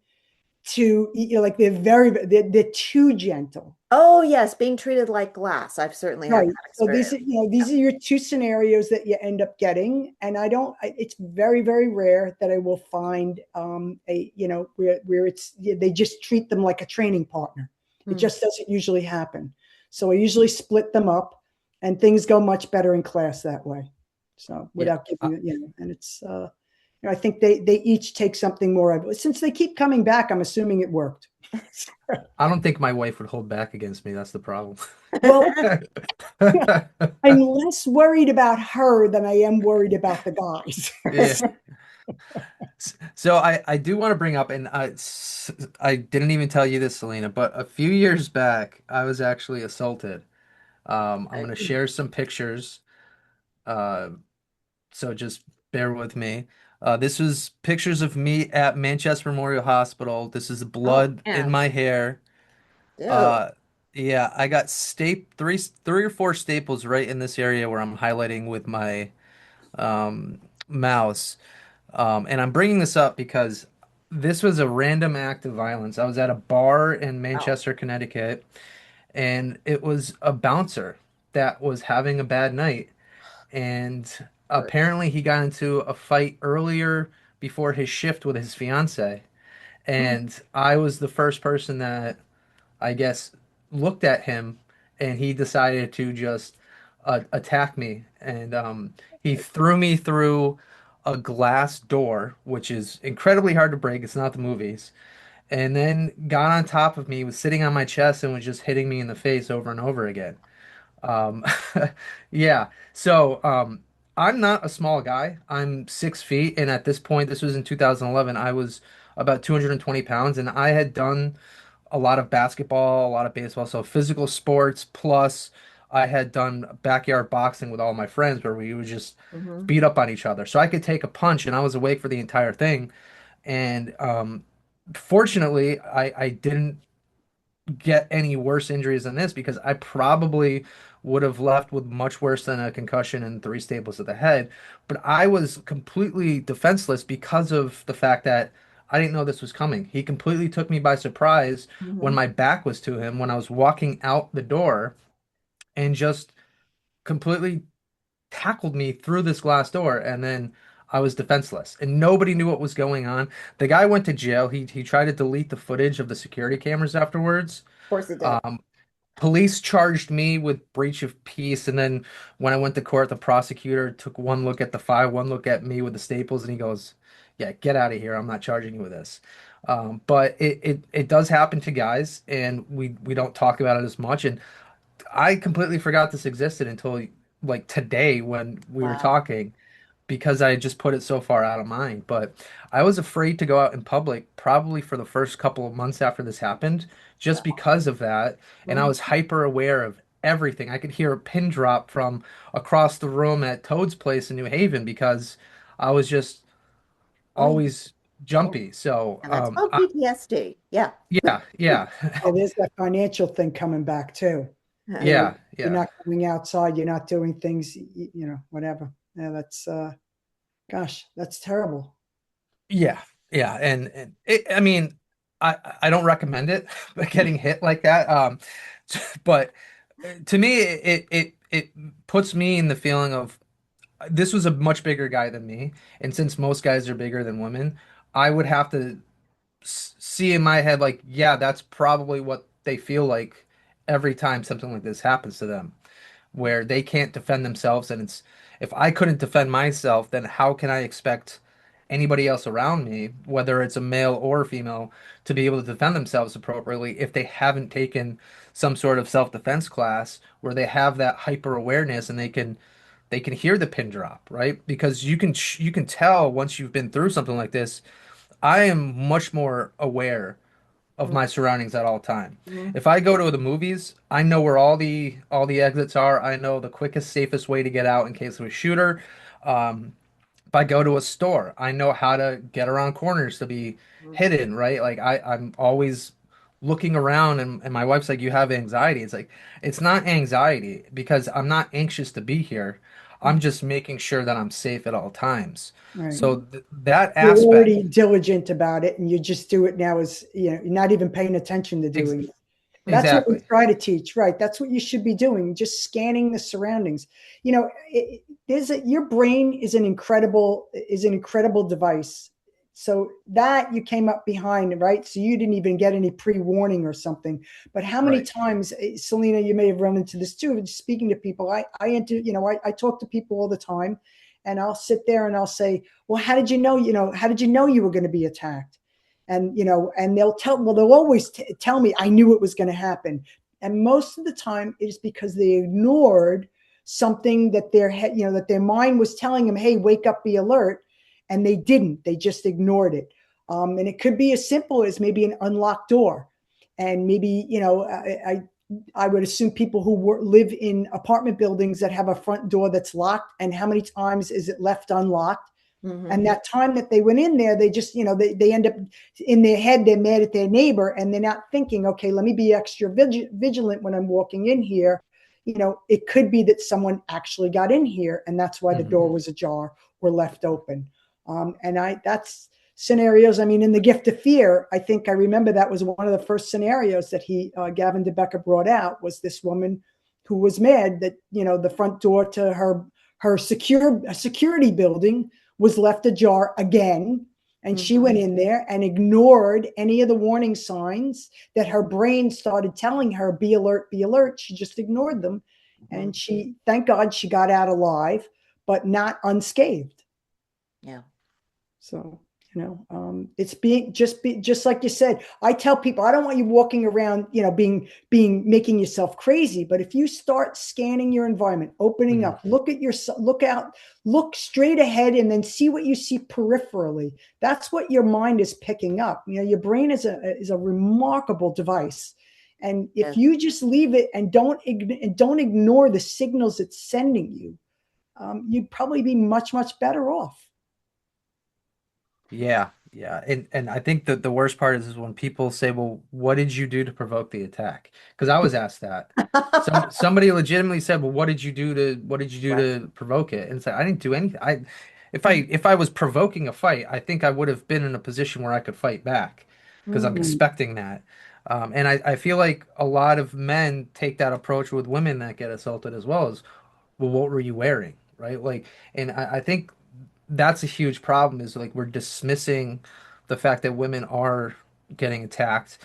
to, like they're too gentle. Oh, yes, being treated like glass. I've certainly had Right. that So these are, experience. these are your two scenarios that you end up getting. And it's very, very rare that I will find where they just treat them like a training partner. It Hmm. just doesn't usually happen. So I usually split them up, and things go much better in class that way. So Yeah. without giving, and it's, I think they each take something more of it. Since they keep coming back, I'm assuming it worked. I don't think my wife would hold back against me. That's the problem. Well, I'm less worried about her than I am worried about the guys. Yeah. So I do want to bring up, and I didn't even tell you this, Selena, but a few years back, I was actually assaulted. I'm going to share some pictures. Uh, so just bear with me. This was pictures of me at Manchester Memorial Hospital. This is Oh, blood in man. my hair. Dude. Uh, yeah, I got three or four staples right in this area where I'm highlighting with my mouse. And I'm bringing this up because this was a random act of violence. I was at a bar in Wow. Manchester, Connecticut, and it was a bouncer that was having a bad night. And Hurts. apparently, he got into a fight earlier before his shift with his fiance. Hmm. And I was the first person that I guess looked at him, and he decided to just attack me. And he threw me through a glass door, which is incredibly hard to break. It's not the movies. And then got on top of me, was sitting on my chest, and was just hitting me in the face over and over again. Um, yeah. So I'm not a small guy. I'm 6 feet, and at this point, this was in 2011, I was about 220 pounds, and I had done a lot of basketball, a lot of baseball, so physical sports. Plus, I had done backyard boxing with all my friends where we would just Hmm. beat up on each other. So I could take a punch, and I was awake for the entire thing. And fortunately, I didn't get any worse injuries than this because I probably would have left with much worse than a concussion and three staples to the head. But I was completely defenseless because of the fact that I didn't know this was coming. He completely took me by surprise when Hmm. my back was to him when I was walking out the door and just completely tackled me through this glass door, and then I was defenseless and nobody knew what was going on. The guy went to jail. He tried to delete the footage of the security cameras afterwards. Of course it did. Um, Police charged me with breach of peace, and then when I went to court, the prosecutor took one look at the file, one look at me with the staples, and he goes, "Yeah, get out of here. I'm not charging you with this." But it does happen to guys, and we don't talk about it as much. And I completely forgot this existed until like today when we were Wow. talking. because I just put it so far out of mind. But I was afraid to go out in public probably for the first couple of months after this happened, just because of that. And I Mhm. was hyper aware of everything. I could hear a pin drop from across the room at Toad's place in New Haven because I was just Oh, yeah. always jumpy. So, And that's called PTSD. Yeah. yeah, yeah, Yeah, there's that financial thing coming back too. You know, yeah, you're yeah. not going outside, you're not doing things, whatever. Yeah, gosh, that's terrible. Yeah, yeah, and I mean, I don't recommend it, but getting hit like that. But to me, it puts me in the feeling of this was a much bigger guy than me, and since most guys are bigger than women, I would have to see in my head like, yeah, that's probably what they feel like every time something like this happens to them where they can't defend themselves. And it's if I couldn't defend myself, then how can I expect anybody else around me, whether it's a male or a female, to be able to defend themselves appropriately if they haven't taken some sort of self-defense class where they have that hyper awareness and they can hear the pin drop, right? Because you can tell once you've been through something like this. I am much more aware of my surroundings at all time. Mhm. If I go to the movies, I know where all the exits are. I know the quickest, safest way to get out in case of a shooter. If I go to a store, I know how to get around corners to be hidden, right? Like I'm always looking around and my wife's like, you have anxiety. It's like, it's not anxiety because I'm not anxious to be here. I'm just making sure that I'm safe at all times. Right. So that You're aspect, already diligent about it, and you just do it now as, you're not even paying attention to ex doing it. That's what we exactly. try to teach, right? That's what you should be doing, just scanning the surroundings. Your brain is an incredible device. So that you came up behind, right? So you didn't even get any pre-warning or something. But how many Right. times, Selena, you may have run into this too, speaking to people. I talk to people all the time, and I'll sit there and I'll say, well, how did you know you were going to be attacked? And they'll always tell me I knew it was going to happen. And most of the time it is because they ignored something that their head, that their mind was telling them, hey, wake up, be alert. And they didn't, they just ignored it. And it could be as simple as maybe an unlocked door. And maybe, I would assume people who live in apartment buildings that have a front door that's locked, and how many times is it left unlocked? Mhm. And that time that they went in there, they just, they end up in their head, they're mad at their neighbor, and they're not thinking, okay, let me be extra vigilant when I'm walking in here. It could be that someone actually got in here, and that's why the Mhm. door was ajar or left open. That's scenarios. I mean, in The Gift of Fear, I think I remember that was one of the first scenarios that Gavin DeBecker brought out, was this woman who was mad that, the front door to her security building was left ajar again. And she Mhm. went in there and ignored any of the warning signs that her brain started telling her, be alert, be alert. She just ignored them. Mhm. And thank God she got out alive, but not unscathed. Yeah. So, it's just like you said. I tell people, I don't want you walking around, making yourself crazy. But if you start scanning your environment, opening Mhm. up, look out, look straight ahead, and then see what you see peripherally. That's what your mind is picking up. Your brain is a remarkable device. And if Yeah. you just leave it and don't ignore the signals it's sending you, you'd probably be much, much better off. Yeah, yeah. And I think that the worst part is when people say, "Well, what did you do to provoke the attack?" Because I was asked that. Somebody legitimately said, "Well, what did you do Right. to provoke it?" And it's like I didn't do anything. If I was provoking a fight, I think I would have been in a position where I could fight back because I'm Mhm. expecting that. And I feel like a lot of men take that approach with women that get assaulted as well as, well, what were you wearing? Right? Like, and I think that's a huge problem is like we're dismissing the fact that women are getting attacked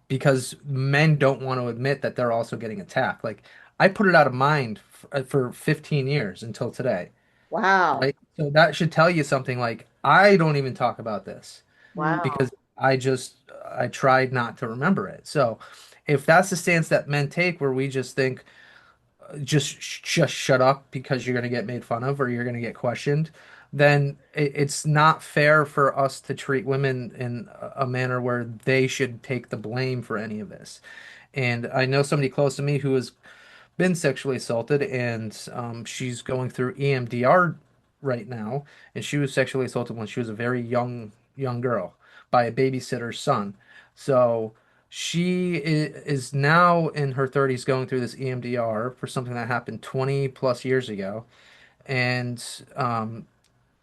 because men don't want to admit that they're also getting attacked. Like I put it out of mind for 15 years until today, Wow. right? So that should tell you something like I don't even talk about this because Wow. I tried not to remember it. So if that's the stance that men take where we just think just shut up because you're going to get made fun of or you're going to get questioned. then it's not fair for us to treat women in a manner where they should take the blame for any of this. And I know somebody close to me who has been sexually assaulted, and she's going through EMDR right now, and she was sexually assaulted when she was a very young girl by a babysitter's son. So is now in her 30s going through this EMDR for something that happened 20 plus years ago, and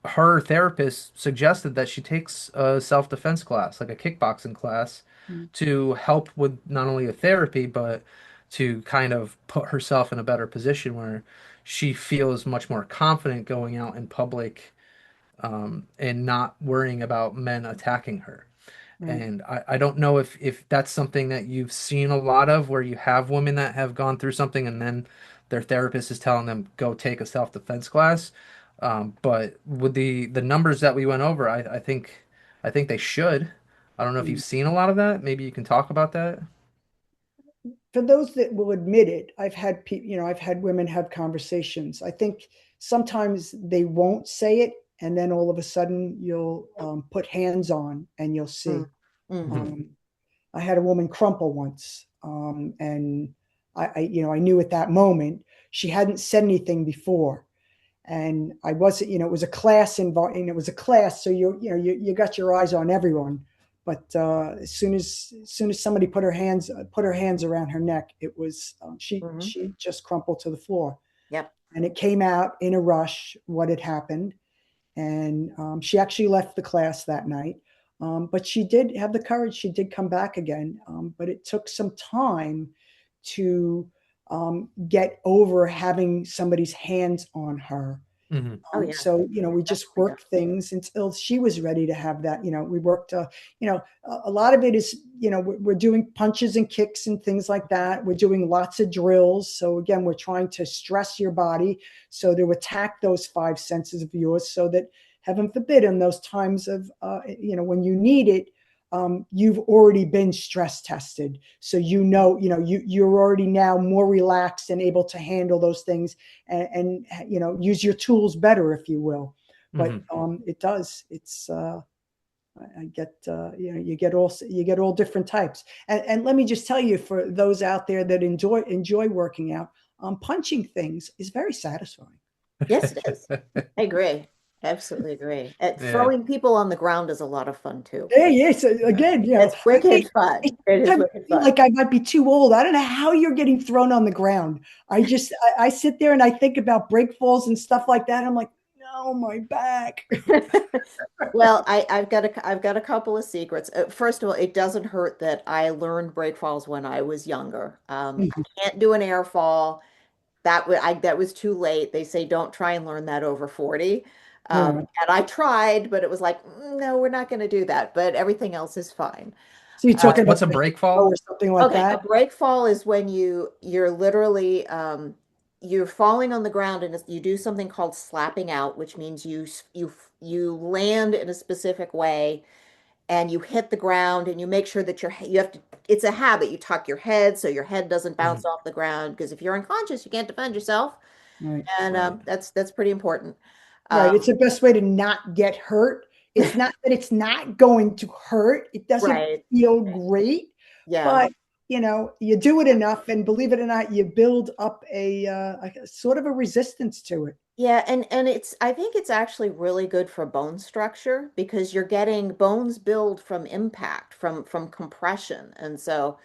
her therapist suggested that she takes a self-defense class, like a kickboxing class, Mm. to help with not only the therapy, but to kind of put herself in a better position where she feels much more confident going out in public, and not worrying about men attacking her. Right. And I don't know if that's something that you've seen a lot of, where you have women that have gone through something and then their therapist is telling them go take a self-defense class. But with the numbers that we went over, I think they should. I don't know if you've Mm. seen a lot of that. Maybe you can talk about that. For those that will admit it, I've had people, I've had women have conversations. I think sometimes they won't say it, and then all of a sudden you'll put hands on and you'll Mm. see. Hmm. Um, I had a woman crumple once, and I knew at that moment she hadn't said anything before, and I wasn't, it was a class involved, and it was a class, so you got your eyes on everyone. But as soon as somebody put her hands around her neck, it was Hmm. she just crumpled to the floor, Yep. and it came out in a rush what had happened, and she actually left the class that night. But she did have the courage. She did come back again, but it took some time to get over having somebody's hands on her. Hmm. Oh yeah. So, we just Definitely does. worked things until she was ready to have that. We worked, a lot of it is, we're doing punches and kicks and things like that. We're doing lots of drills. So again, we're trying to stress your body so to attack those five senses of yours so that, heaven forbid, in those times of, when you need it, you've already been stress tested. So, you're already now more relaxed and able to handle those things and use your tools better, if you will. But Hmm. it does. It's I get you get all different types. And let me just tell you, for those out there that enjoy working out, punching things is very satisfying. Yes, it is. I agree. Absolutely agree. Yeah. Throwing people on the ground is a lot of fun too. Yeah, yeah. So Yeah. again, It's I wicked mean, fun. it, It is sometimes wicked I feel fun. like I might be too old. I don't know how you're getting thrown on the ground. I sit there and I think about break falls and stuff like that. I'm like, no, my back. Well, I've got a couple of secrets. First of all, it doesn't hurt that I learned break falls when I was younger. I can't do an air fall. That was too late. They say don't try and learn that over 40. Yeah. And I tried, but it was like, no, we're not going to do that. But everything else is fine. So you're What's talking about what's a the hip break throw fall? or something like Okay, a that? break fall is when you're literally you're falling on the ground and you do something called slapping out, which means you land in a specific way and you hit the ground and you make sure that you have to, it's a habit. You tuck your head so your head doesn't bounce Hmm. off the ground because if you're unconscious, you can't defend yourself, Right. and Right. that's pretty important. Right. It's Um, the best way to not get hurt. It's not that it's not going to hurt. It doesn't right. feel great, Yeah. but you do it enough, and believe it or not, you build up a sort of a resistance to it. Yeah, and I think it's actually really good for bone structure because you're getting bones build from impact, from compression. And so,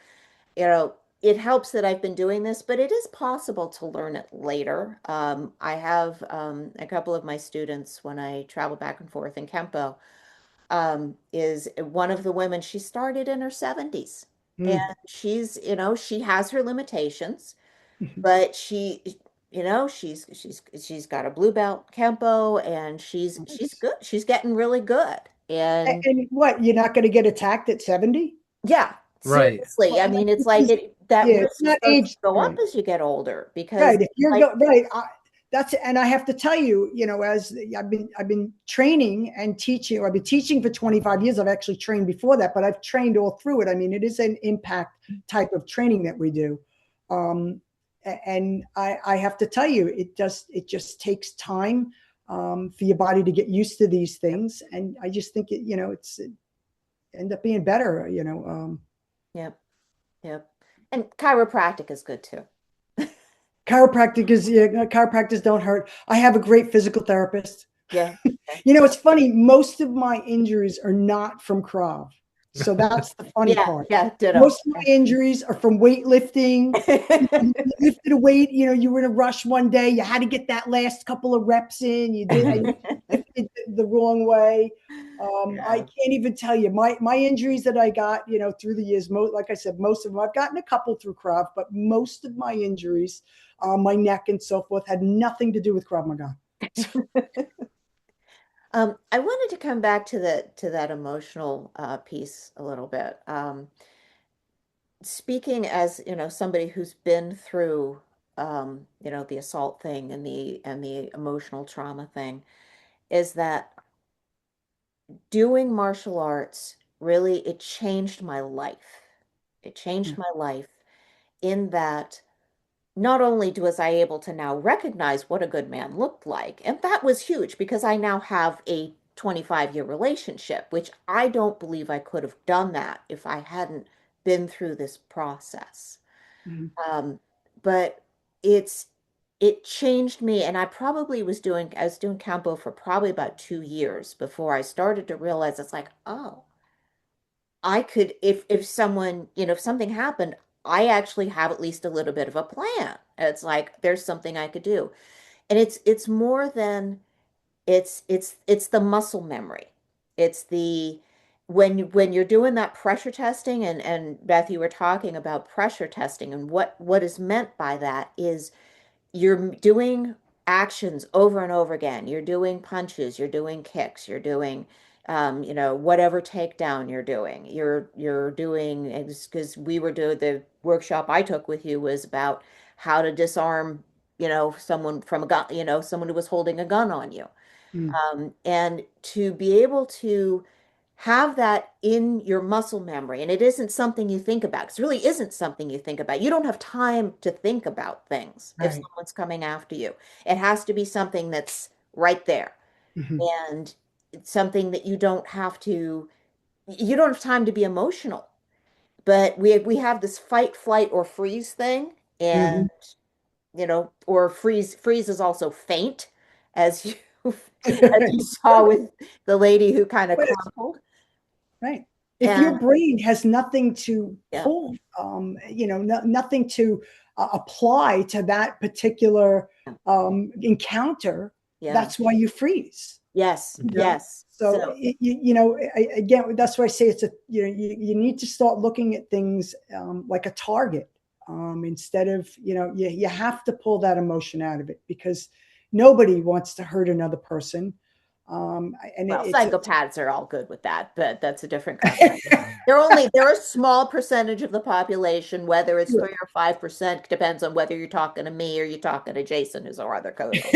it helps that I've been doing this, but it is possible to learn it later. I have a couple of my students when I travel back and forth in Kempo, is one of the women, she started in her 70s. And Mm. she has her limitations, but she's got a blue belt Kempo and she's Nice. good. She's getting really good. And And what, you're not going to get attacked at 70? yeah, Right. seriously. Well, I mean, it's like that yeah, it's risk not starts to age. go up Right. as you get older because Right. If you're like right, and I have to tell you, as I've been training and teaching, or I've been teaching for 25 years. I've actually trained before that, but I've trained all through it. I mean, it is an impact type of training that we do. And I have to tell you, it just takes time. for your body to get used to these things. And I just think it end up being better. Yep. Yep. And chiropractic is good too. Chiropractors don't hurt. I have a great physical therapist. Yeah. Yeah. It's funny. Most of my injuries are not from Krav. So that's the funny Yeah. part. Yeah. Ditto. Most of my injuries are from weightlifting. You lifted a weight, you were in a rush one day, you had to get that last couple of reps in, you did, and you lifted the wrong way. I Yeah. can't even tell you my injuries that I got, through the years. Like I said, most of them, I've gotten a couple through Krav, but most of my injuries, my neck and so forth, had nothing to do with Krav Maga. I wanted to come back to that emotional piece a little bit. Speaking as, somebody who's been through, the assault thing and the emotional trauma thing, is that doing martial arts really, it changed my life. It changed my life in that not only was I able to now recognize what a good man looked like, and that was huge because I now have a 25-year relationship, which I don't believe I could have done that if I hadn't been through this process. Mhm. But it's it changed me, and I was doing Campo for probably about 2 years before I started to realize it's like, oh, I could, if someone, if something happened, I actually have at least a little bit of a plan. It's like there's something I could do. And it's more than it's the muscle memory. It's the when you're doing that pressure testing, and Beth, you were talking about pressure testing, and what is meant by that is you're doing actions over and over again. You're doing punches, you're doing kicks, you're doing whatever takedown you're doing. You're doing, because we were doing the workshop I took with you was about how to disarm, someone from a gun, someone who was holding a gun on you. Mm. And to be able to have that in your muscle memory, and it isn't something you think about, because it really isn't something you think about. You don't have time to think about things if Right. someone's coming after you. It has to be something that's right there. Mhm. And it's something that you don't have time to be emotional. But we have this fight, flight, or freeze thing, and Mhm. or freeze is also faint, as you as you saw with the lady who kind of crumpled. Right. If your And brain has nothing to yeah, pull, nothing to apply to that particular encounter, yeah, that's why you freeze. yes, You know, yes. so So again, that's why I say it's you need to start looking at things like a target instead of you have to pull that emotion out of it because nobody wants to hurt another person. And well, it's psychopaths are all good with that, but that's a different conversation. They're a small percentage of the population, whether it's 3 or 5%, depends on whether you're talking to me or you're talking to Jason, who's our other co-host.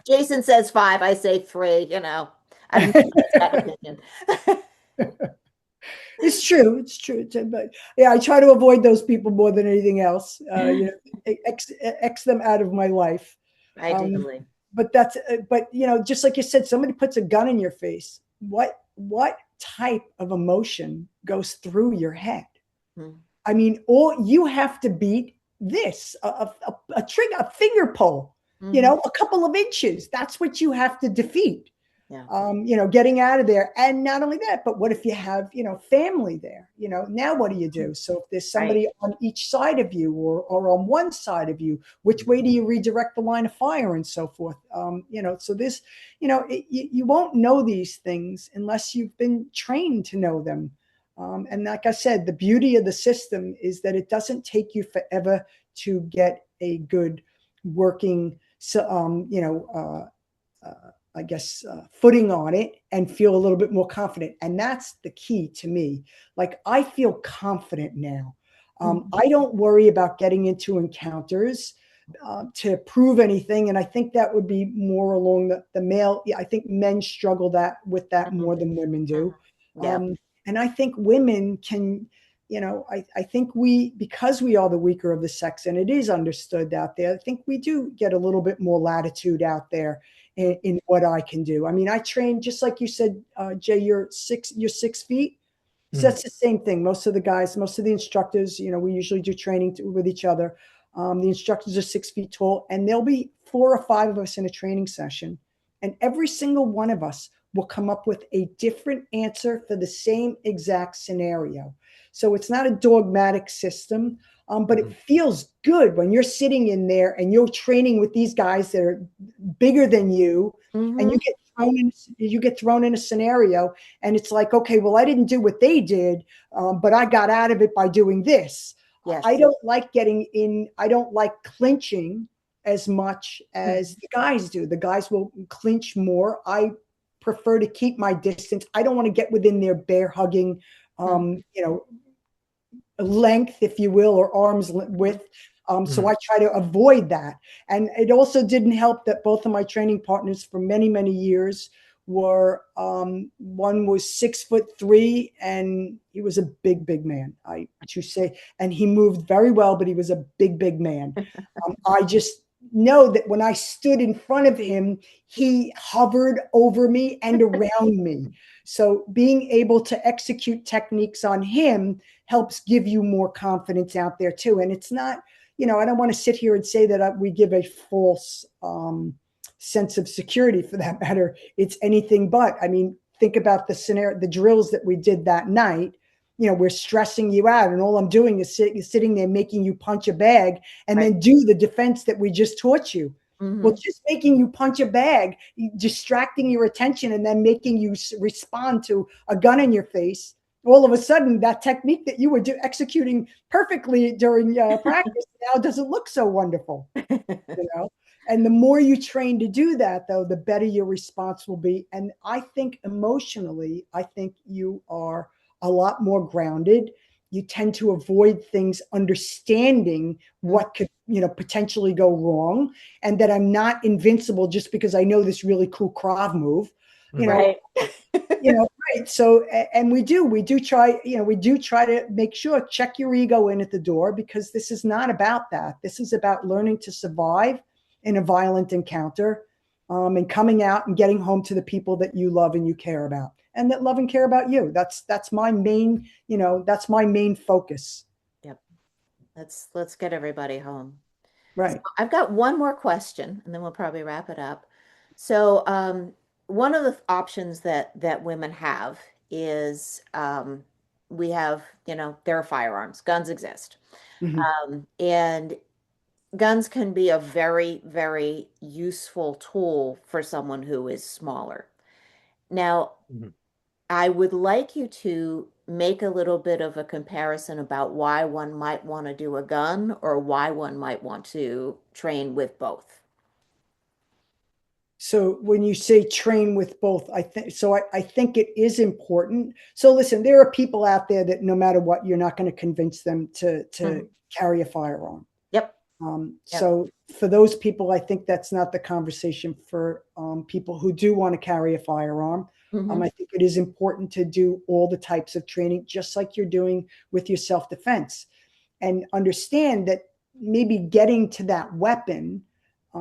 Jason says 5, I say 3, I don't know that opinion. It's true. It's true. But yeah, I try to avoid those people more than anything else. X them out of my life. Um, Ideally. but just like you said, somebody puts a gun in your face. What type of emotion goes through your head? Hmm. I mean, all you have to beat this a trigger, a finger pull. Hmm. A couple of inches. That's what you have to defeat. Yeah. Getting out of there. And not only that, but what if you have, family there? Now what do you do? So if there's Right. somebody on each side of you or on one side of you, which way do you redirect the line of fire and so forth? So this, you won't know these things unless you've been trained to know them. And like I said, the beauty of the system is that it doesn't take you forever to get a good working, so, I guess, footing on it and feel a little bit more confident. And that's the key to me. Like, I feel confident now. I don't worry about getting into encounters to prove anything. And I think that would be more along the male. I think men struggle with that Mhm. more than women do. Yeah. And I think women can, I think because we are the weaker of the sex and it is understood out there, I think we do get a little bit more latitude out there in what I can do. I mean, I train just like you said, Jay. You're 6 feet. So Mhm. that's the same thing. Most of the guys, most of the instructors, we usually do training with each other. The instructors are 6 feet tall, and there'll be 4 or 5 of us in a training session, and every single one of us will come up with a different answer for the same exact scenario. So it's not a dogmatic system, but it Mhm. feels good when you're sitting in there and you're training with these guys that are bigger than you, and Hmm. you get thrown in a scenario, and it's like, okay, well, I didn't do what they did, but I got out of it by doing this. I Yes. don't like getting in. I don't like clinching as much as Mhm. the guys do. The guys will clinch more. I prefer to keep my distance. I don't want to get within their bear hugging, length, if you will, or arm's width. So Mhm. I try to avoid that. And it also didn't help that both of my training partners for many, many years were one was 6'3" and he was a big, big man. I to say, and he moved very well, but he was a big, big man. I just know that when I stood in front of him, he hovered over me and around me. So being able to execute techniques on him helps give you more confidence out there too. And it's not, I don't want to sit here and say that we give a false sense of security for that matter. It's anything but. I mean, think about the scenario, the drills that we did that night. We're stressing you out, and all I'm doing is sitting there making you punch a bag and Right. then do the defense that we just taught you. Well, Hmm. just making you punch a bag, distracting your attention, and then making you respond to a gun in your face, all of a sudden that technique that you were executing perfectly during practice now doesn't look so wonderful, you know. And the more you train to do that, though, the better your response will be. And I think emotionally, I think you are a lot more grounded. You tend to avoid things, understanding what could, potentially go wrong, and that I'm not invincible just because I know this really cool Krav move. You Mhm. know, Right. right. So, and we do try, we do try to make sure, check your ego in at the door, because this is not about that. This is about learning to survive in a violent encounter, and coming out and getting home to the people that you love and you care about, and that love and care about you. That's my main, that's my main focus. Yep. Let's get everybody home. So Right. I've got one more question, and then we'll probably wrap it up. So, one of the options that women have is we have, there are firearms. Guns exist, Mhm. and guns can be a very, very useful tool for someone who is smaller. Now, Mhm. I would like you to make a little bit of a comparison about why one might want to do a gun or why one might want to train with both. So when you say train with both, I think it is important. So listen, there are people out there that no matter what, you're not going to convince them to Mhm. carry a firearm. Yep. Yep. So for those people, I think that's not the conversation for people who do want to carry a firearm. Hmm. I think it is important to do all the types of training, just like you're doing with your self-defense, and understand that maybe getting to that weapon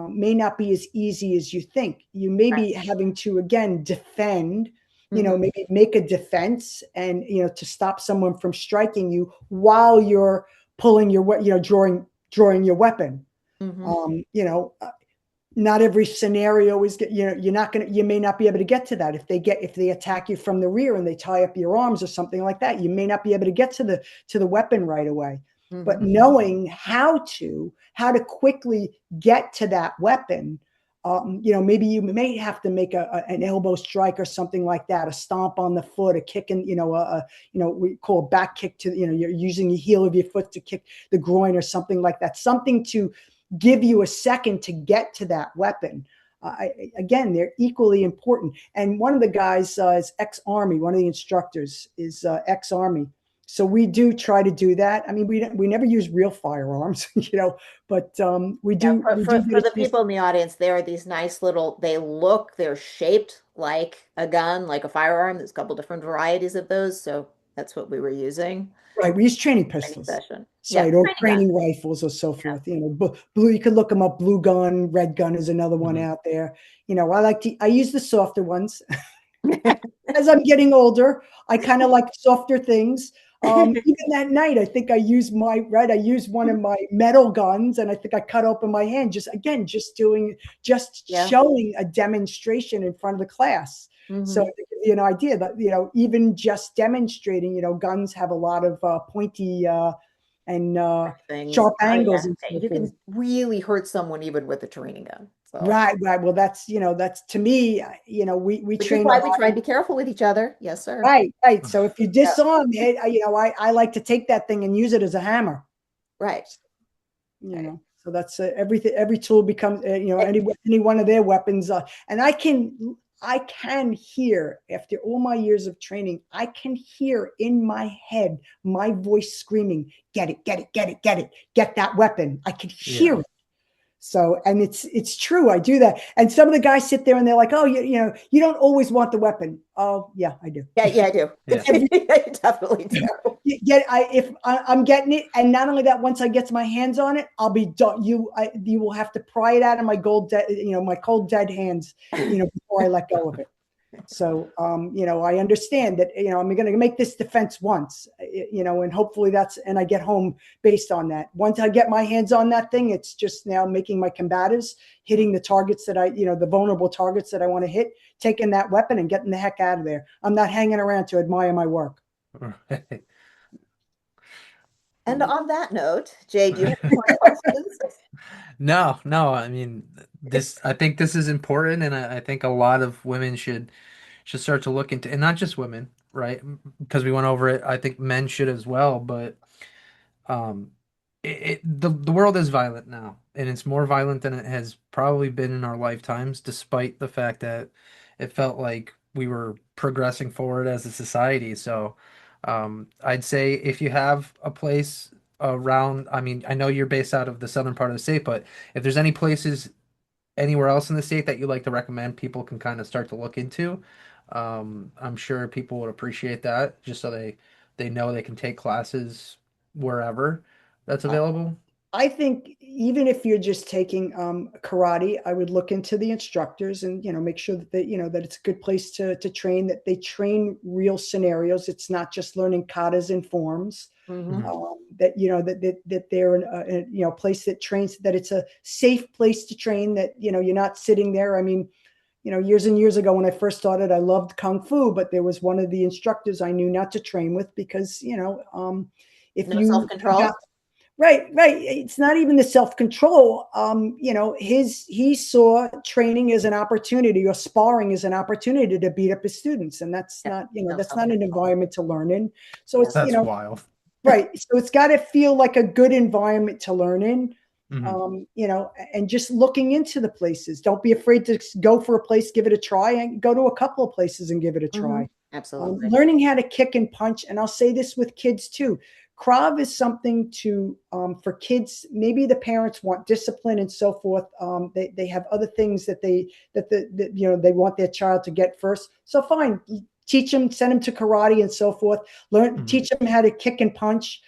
may not be as easy as you think. You may Right. be having to, again, defend, Hmm. maybe make a defense, and, to stop someone from striking you while you're pulling your, drawing your weapon. Hmm. Um, you know, uh, Not every scenario is, you may not be able to get to that. If they attack you from the rear and they tie up your arms or something like that, you may not be able to get to the weapon right away. But Hmm. knowing how to quickly get to that weapon, maybe you may have to make an elbow strike or something like that, a stomp on the foot, a kick, and we call a back kick to, you're using the heel of your foot to kick the groin or something like that, something to give you a second to get to that weapon. Again, they're equally important. And one of the guys is ex-Army. One of the instructors is ex-Army. So we do try to do that. I mean, we never use real firearms, but we Yeah, do for, we do for, get for a the chance. people in the audience, there are these nice little, they're shaped like a gun, like a firearm. There's a couple different varieties of those. So That's what we were using. Right, we use training Training pistols, session. so Yeah, or training gun. training rifles or so forth. You know, blue. You could look them up. Blue gun, red gun is another one Hmm. out there. You know, I use the softer ones. Yeah. As I'm getting older, I kind of like softer things. Even that night, I think I used one of my metal guns, and I think I cut open my hand. Just Yeah. showing a demonstration in front of the class. So Hmm. to give you an idea that even just demonstrating, guns have a lot of pointy and Things. sharp Oh angles yeah. and so You forth. can really hurt someone even with a training gun. So, Right, right. Well, that's to me. We which is train a why we lot. try to be careful with each other. Yes, sir. Right, right. So if you Yeah. disarm it, I like to take that thing and use it as a hammer. Right. Right. So that's everything. Every tool becomes, Eh, any one of their weapons. And I can hear after all my years of training, I can hear in my head my voice screaming, "Get it, get it, get it, get it, get that weapon." I can hear Yeah. it. So, and it's true. I do that. And some of the guys sit there and they're like, "Oh, you don't always want the weapon." Oh, yeah, I do. Yeah, yeah, I do. Yeah. Every I definitely do. if I'm getting it, and not only that, once I get my hands on it, I'll be done. You will have to pry it out of my my cold dead hands, before I let go of it. So, I understand that, I'm going to make this defense once, and hopefully and I get home based on that. Once I get my hands on that thing, it's just now making my combatives, hitting the targets the vulnerable targets that I want to hit, taking that weapon and getting the heck out of there. I'm not hanging around to admire my work. Right. And on that note, Jay, do you have any more questions? No, no. I mean, I think this is important, and I think a lot of women should start to look into, and not just women, right? Because we went over it. I think men should as well, but um, the world is violent now, and it's more violent than it has probably been in our lifetimes, despite the fact that it felt like we were progressing forward as a society. So, I'd say if you have a place around, I mean, I know you're based out of the southern part of the state, but if there's any places anywhere else in the state that you like to recommend people can kind of start to look into, I'm sure people would appreciate that, just so they know they can take classes wherever that's available. I think even if you're just taking karate, I would look into the instructors and make sure that that it's a good place to train. That they train real scenarios. It's not just learning katas and forms. Hmm. That that they're in a place that trains. That it's a safe place to train. That you're not sitting there. I mean, years and years ago when I first started, I loved kung fu, but there was one of the instructors I knew not to train with because if No you self-control? right, right. It's not even the self-control. He saw training as an opportunity or sparring as an opportunity to beat up his students. And that's Yeah, not, no that's not an self-control. environment to learn in. So Yeah. it's, That's wild. right. So it's got to feel like a good environment to learn in. Hmm. And just looking into the places. Don't be afraid to go for a place, give it a try, and go to a couple of places and give it a Hmm. try. Absolutely. Learning how to kick and punch, and I'll say this with kids too. Krav is something for kids. Maybe the parents want discipline and so forth. They have other things that they want their child to get first. So fine, teach them, send them to karate and so forth. Hmm. Teach them how to kick and punch.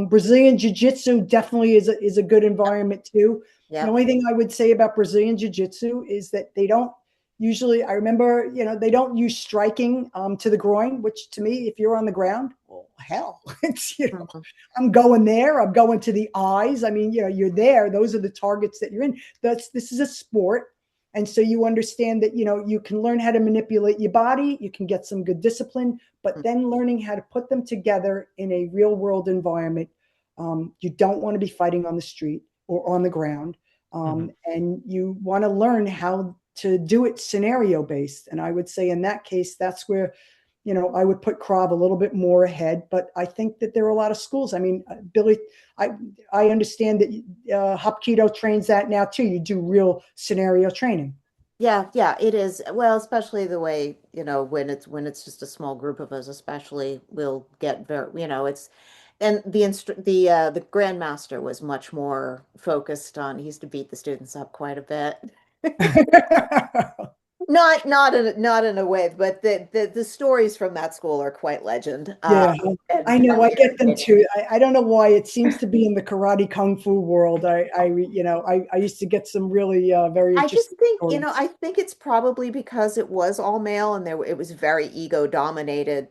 Brazilian jiu-jitsu definitely is a good environment too. The Yep. only thing I would say about Brazilian jiu-jitsu is that they don't usually, I remember, they don't use striking to the groin, which to me, if you're on the ground, well, hell, it's, Mhm. I'm going there. I'm going to the eyes. I mean, you're there. Those are the targets that you're in. This is a sport. And so you understand that, you can learn how to manipulate your body. You can get some good discipline, but then learning how to put them together in a real world environment. You don't want to be fighting on the street or on the ground. Hmm. And you want to learn how to do it scenario based. And I would say in that case, that's where, I would put Krav a little bit more ahead. But I think that there are a lot of schools. I mean, Billy, I I understand that Hapkido trains that now too. You do real scenario training. Yeah, yeah, it is. Well, especially the way, when it's just a small group of us, especially we'll get very, it's and the grandmaster was much more focused on, he used to beat the students up quite a bit. not in a way, but the stories from that school are quite legend. Yeah, And I know. I very get them entertaining. too. I don't know why it seems to be in the karate kung fu world. I used to get some really very I just interesting think, stories. I think it's probably because it was all male and it was very ego dominated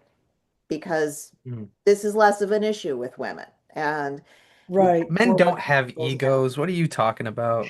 because Mm. this is less of an issue with women. And we Right. Men more don't women have goes down. egos. What are you talking about?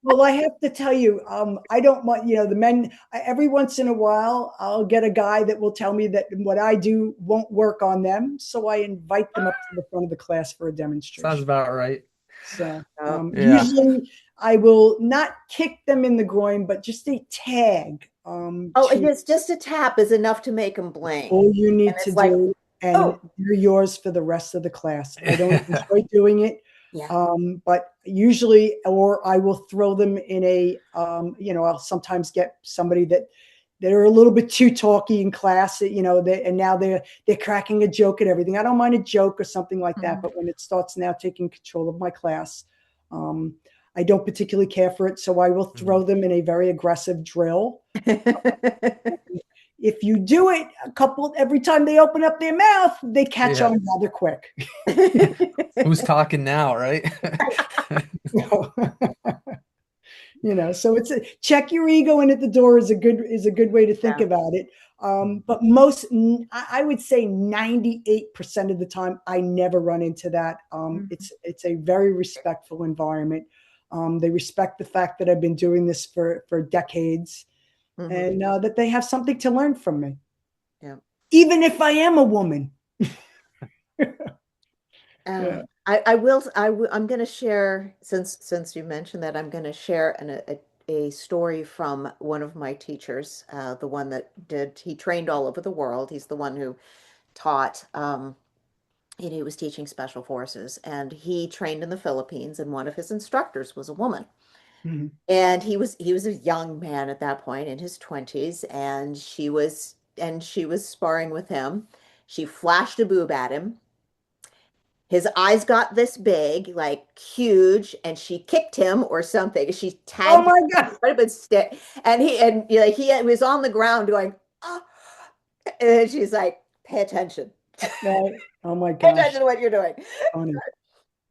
Well, I have to tell you, I don't want, the men, every once in a while, I'll get a guy that will tell me that what I do won't work on them. So I invite them up to the front of the class for a Sounds demonstration. about right. So Oh, Yeah. usually I will not kick them in the groin, but just a tag oh, to just a tap is enough to make them blink. all you And need to it's like, do, and oh, you're yours for the rest of the class. I don't enjoy doing it, yeah. but usually, or I will throw them in a, I'll sometimes get somebody that are a little bit too talky in class, and now they're cracking a joke at everything. I don't mind a joke or something like that, Mhm. but when it starts now taking control of my class, um, I don't particularly care for it, so I will throw Mhm. them in a very aggressive drill. If you do it a couple every time they open up their mouth, they catch Yeah. on rather quick. Who's talking now, right? So it's check your ego in at the door is a good way to think Yeah. about it. Mm. But I would say 98% of the time, I never run into that. Mhm. It's a very respectful environment. They respect the fact that I've been doing this for decades, Mhm. and that they have something to learn from me, Yeah. even if I am a woman. Uh, Yeah. I'm going to share, since you mentioned that, I'm going to share a story from one of my teachers, the one that he trained all over the world. He's the one who taught, he was teaching special forces, and he trained in the Philippines, and one of his instructors was a woman. Mhm. And he was a young man at that point in his 20s, and she was sparring with him. She flashed a boob at him. His eyes got this big, like huge, and she kicked him or something. She Oh tagged him my God. right up his stick, and he was on the ground going, oh, and she's like, "Pay attention, Right. Oh my pay gosh. attention to what you're doing." Funny.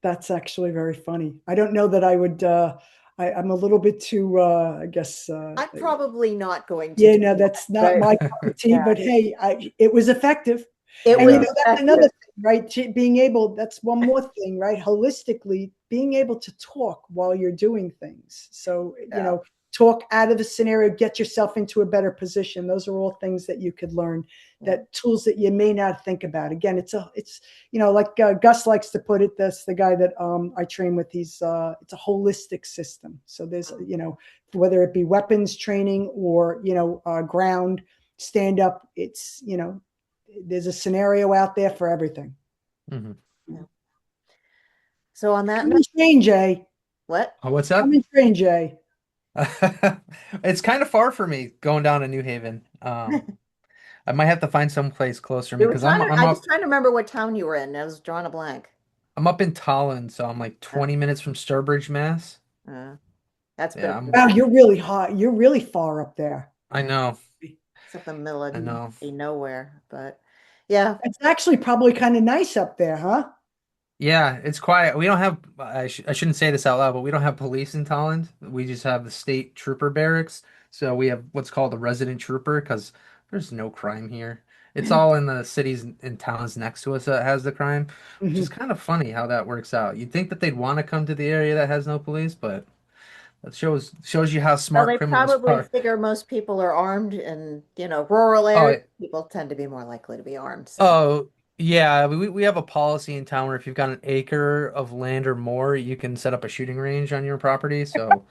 That's actually very funny. I don't know that I would. I'm a little bit too. I guess. I'm probably not going to Yeah, do no, that, that's not but my cup of tea. yeah, But hey, it was effective, it and was Yeah. that's another effective. thing, right? Being able. That's one more thing, right? Holistically, being able to talk while you're doing things. So Yeah. talk out of the scenario, get yourself into a better position. Those are all things that you could learn. Yeah. That tools that you may not think about. Again, it's like Gus likes to put it. That's the guy that I train with. It's a holistic system. So there's whether it be weapons training or ground stand up, there's a scenario out there for everything. Mhm. Yeah. So on that Come note, and train, Jay. what? Oh, what's Come up? and train, Jay. It's kind of far for me going down to New Haven. I might have to find some place closer to me We were because trying to, I'm I was up trying to remember what town you were in. I was drawing a blank. I'm up in Tallinn, so I'm like Uh, 20 minutes from Sturbridge, Mass. uh, that's a bit Yeah, of a Wow, drive. you're really hot. You're really far up there. I know. It's up the middle of I know. nowhere, but yeah. It's actually probably kind of nice up there, huh? Yeah, it's quiet. We don't have, I shouldn't say this out loud, but we don't have police in Tallinn. We just have the state trooper barracks. So we have what's called a resident trooper because there's no crime here. It's all in the cities and towns next to us that has the crime, which is Mhm. kind of funny how that works out. You'd think that they'd want to come to the area that has no police, but that shows you how Well, smart they criminals probably are. figure most people are armed in, rural areas. Oh, People tend to be more likely to be armed. So, oh, yeah. We have a policy in town where if you've got an acre of land or more, you can set up a shooting range on your property. So,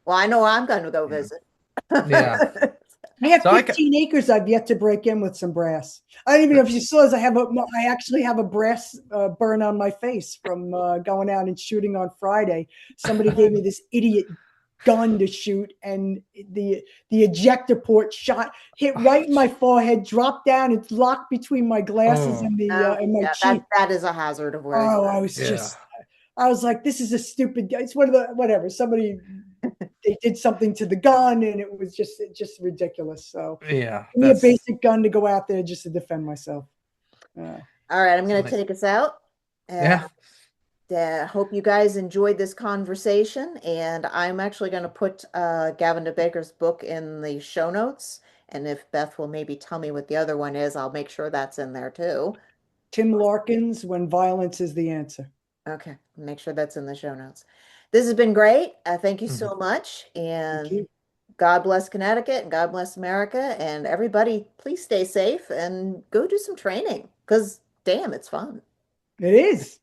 well, I know I'm going to go yeah. visit. Yeah. I have So I ca 15 acres I've yet to break in with some brass. I don't even know if you saw this. I actually have a brass burn on my face from going out and shooting on Friday. Somebody gave me this idiot gun to shoot, and the ejector port hit right in my forehead, dropped down, it's locked between my glasses Oh, and my Yeah, cheek. that is a hazard of wearing Oh, glasses. yeah. I was like, this is a stupid guy. It's one of the whatever. Somebody they did something to the gun, and it was just ridiculous. So Yeah, give me a basic gun to go out there just to defend myself. All right, I'm that's going to nice. take us out. And Yeah. hope you guys enjoyed this conversation. And I'm actually going to put Gavin DeBaker's book in the show notes. And if Beth will maybe tell me what the other one is, I'll make sure that's in there too. Tim Larkins, When Violence is the Answer. Okay, make sure that's in the show notes. This has been great. Thank you Mhm. so much. Thank And you. God bless Connecticut and God bless America. And everybody, please stay safe and go do some training because damn, it's fun. It is.